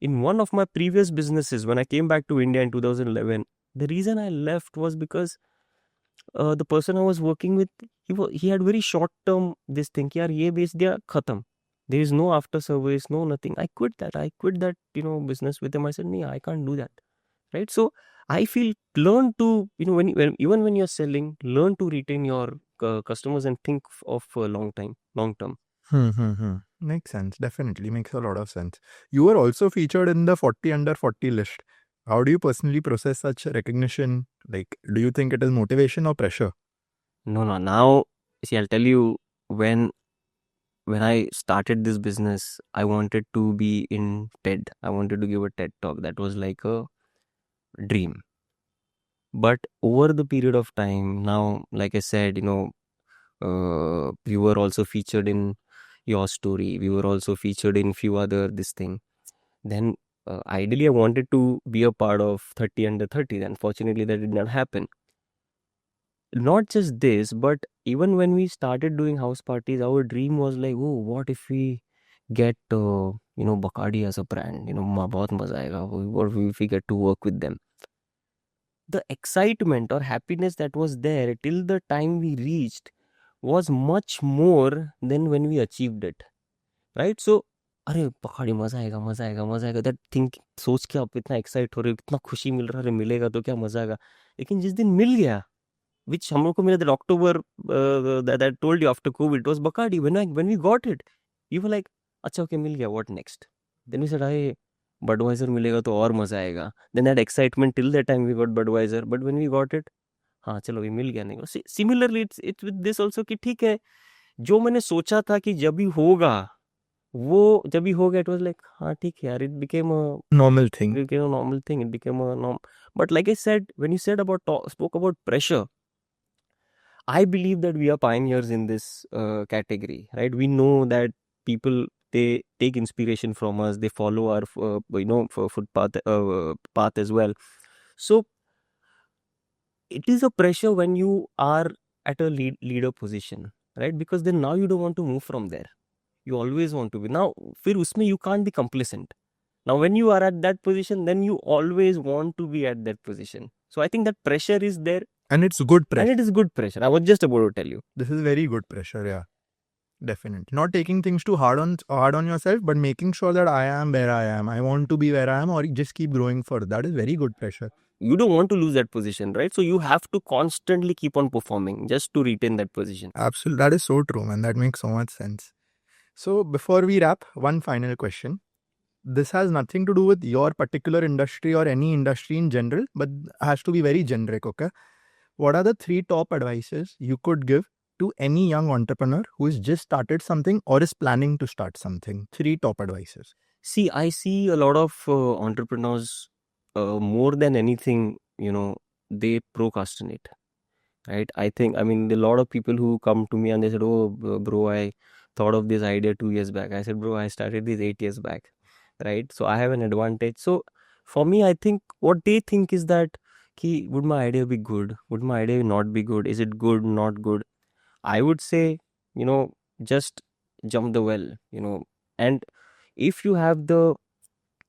S1: In one of my previous businesses, when I came back to India in 2011, the reason I left was because the person I was working with, he had very short term this thing कि यार ये बेच दिया खत्म. There is no after service, no nothing. I quit that business with him. I said, no, I can't do that. Right? So I feel learn to, when even when you're selling, learn to retain your customers and think of long term.
S2: Makes sense. Definitely makes a lot of sense. You were also featured in the 40 under 40 list. How do you personally process such recognition? Like, do you think it is motivation or pressure?
S1: No. Now, see, I'll tell you, when I started this business, I wanted to be in TED. I wanted to give a TED talk. That was like a dream. But over the period of time, now, like I said, we were also featured in your story. We were also featured in few other this thing. Then ideally, I wanted to be a part of 30 under 30. Unfortunately, that did not happen. Not just this, but even when we started doing house parties, our dream was like, oh, what if we get Bacardi as a brand? बहुत मजा आएगा. Or if we get to work with them. The excitement or happiness that was there till the time we reached was much more than when we achieved it, right? So अरे पहाड़ी मजा आएगा मजा आएगा मजा आएगा, दैट थिंक सोच के आप इतना एक्साइट हो रहे हो, इतना खुशी मिल रहा है, मिलेगा तो क्या मजा आएगा. लेकिन जिस दिन मिल गया, which हम लोग को मिला that October, that I told you after COVID, it was Bacardi. When we got it, we were like, अच्छा okay मिल गया, what next? Then we said, अरे Budweiser मिलेगा तो और मजा आएगा. Then that excitement till that time we got Budweiser, but when we got it, हाँ चलो ये मिल गया. नहीं, similarly it's with this also कि ठीक है, जो मैंने सोचा था कि जब भी होगा, वो जब भी हो गया, इट वाज लाइक हाँ ठीक है यार, it became a
S2: Normal thing.
S1: normal thing, it became a norm. But like I said, when you said spoke about pressure, I believe that we are pioneers in this category, right? We know that people, they take inspiration from us, they follow our footpath path as well. So it is a pressure when you are at a leader position, right? Because then now you don't want to move from there. You always want to be. Now, फिर उसमें you can't be complacent. Now, when you are at that position, then you always want to be at that position. So I think that pressure is there.
S2: And it's good
S1: And
S2: pressure.
S1: it is good pressure. I was just about to tell you.
S2: This is very good pressure, yeah. Definitely. Not taking things too hard on yourself, but making sure that I am where I am. I want to be where I am, or just keep growing further. That is very good pressure.
S1: You don't want to lose that position, right? So you have to constantly keep on performing just to retain that position.
S2: Absolutely. That is so true, man. That makes so much sense. So before we wrap, one final question. This has nothing to do with your particular industry or any industry in general, but has to be very generic, okay? What are the 3 top advices you could give to any young entrepreneur who has just started something or is planning to start something? 3 top advices.
S1: See, I see a lot of entrepreneurs, more than anything, they procrastinate, right? I mean, a lot of people who come to me and they said, oh, bro, I thought of this idea 2 years back. I said, bro, I started this 8 years back, right? So I have an advantage. So for me, I think what they think is that, would my idea be good? Would my idea not be good? Is it good, not good? I would say, just jump the well, and if you have the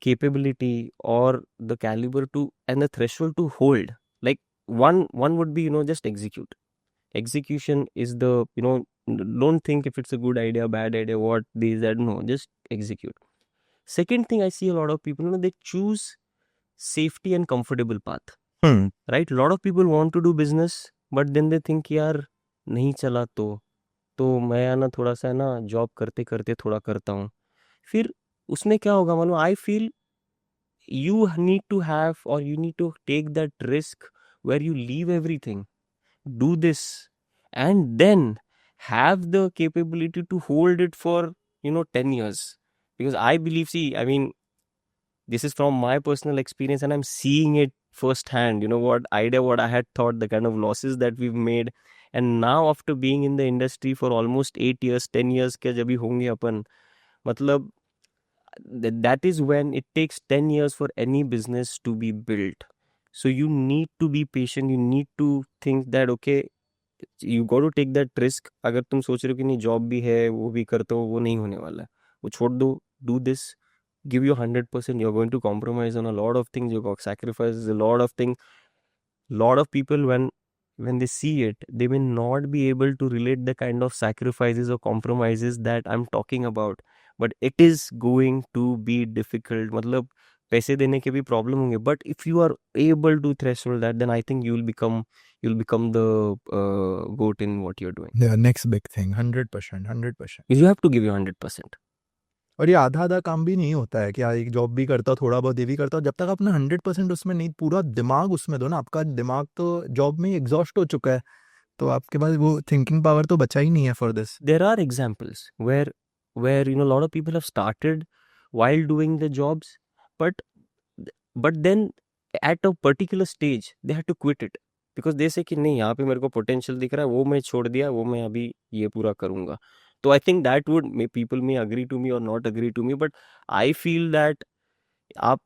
S1: capability or the caliber to and the threshold to hold, like one would be, just execute. Execution is the, don't think if it's a good idea, bad idea, what these that, no, just execute. Second thing, I see a lot of people, they choose safety and comfortable path, right? A lot of people want to do business, but then they think यार नहीं चला तो मैं ना थोड़ा सा ना job करते करते थोड़ा करता हूँ. फिर उसमें क्या होगा मालूम? I feel you need to have, or you need to take that risk where you leave everything, do this, and then have the capability to hold it for 10 years. Because I believe, see, I mean, this is from my personal experience and I'm seeing it firsthand. What I had thought, the kind of losses that we've made, and now after being in the industry for almost 8 years, 10 years के जब भी होंगे अपन, मतलब that is when it takes 10 years for any business to be built. So you need to be patient. You need to think that, okay, you got to take that risk. अगर तुम सोच रहे हो कि नहीं जॉब भी है वो भी करते हो, वो नहीं होने वाला है, वो छोड़ दो. Do this, give your 100%. You're going to compromise on a lot of things. You're going to sacrifice a lot of things. Lot of people, when they see it, they may not be able to relate the kind of sacrifices or compromises that I'm talking about, but it is going to be difficult. मतलब पैसे देने के भी problem होंगे, but if you are able to threshold that, then I think you'll become the goat in what you're doing.
S2: Yeah, next big thing, 100%, 100%.
S1: You have to give your 100%.
S2: और ये आधा-आधा काम भी नहीं होता है कि यार एक जॉब भी करता हूँ, थोड़ा बहुत ये भी करता हूँ, जब तक अपना 100% उसमें नहीं, पूरा दिमाग उसमें दो ना, आपका दिमाग तो जॉब में ही एग्ज़ॉस्ट हो चुका है, तो आपके पास वो थिंकिंग पावर तो बचा ही नहीं है for this.
S1: There are examples where a lot of people have started while doing the jobs, but then at a particular stage they had to quit it because they say कि नहीं यहाँ पे मेरे को पोटेंशियल दिख रहा है, वो मैं छोड़ दिया, वो मैं अभी ये पूरा करूँगा. तो I think that would may people may agree to me और not agree to me, but I feel that आप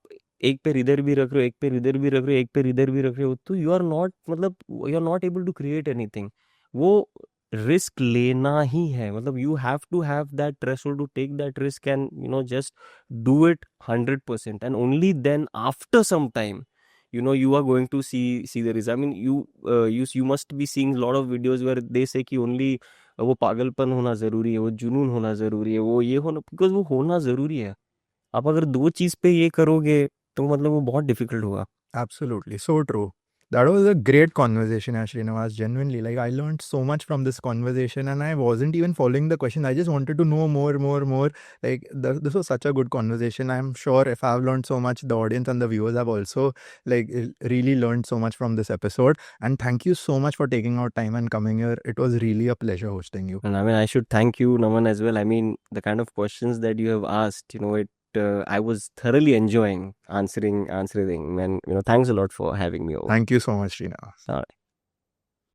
S1: एक पैर इधर भी रख रहे हो, एक पैर इधर भी रख रहे हो, एक पैर इधर भी रख रहे हो, तो यू आर नॉट, मतलब you are not able to create anything. वो रिस्क लेना ही है, मतलब you have to have that threshold to take that risk and just do it 100%, and only then after some time you are going to see the result. I mean, you must be seeing a lot of videos where they say कि only वो पागलपन होना जरूरी है, वो जुनून होना जरूरी है, वो ये होना, बिकॉज वो होना जरूरी है. आप अगर दो चीज पे ये करोगे तो मतलब वो बहुत डिफिकल्ट होगा.
S2: Absolutely, so true. That was a great conversation, Srinivas. Genuinely, like I learned so much from this conversation, and I wasn't even following the question. I just wanted to know more, more, more. Like this was such a good conversation. I'm sure if I've learned so much, the audience and the viewers have also really learned so much from this episode. And thank you so much for taking out time and coming here. It was really a pleasure hosting you.
S1: And I mean, I should thank you, Naman, as well. I mean, the kind of questions that you have asked, it I was thoroughly enjoying answering. And thanks a lot for having me over.
S2: Thank you so much, Srinivas.
S1: All right.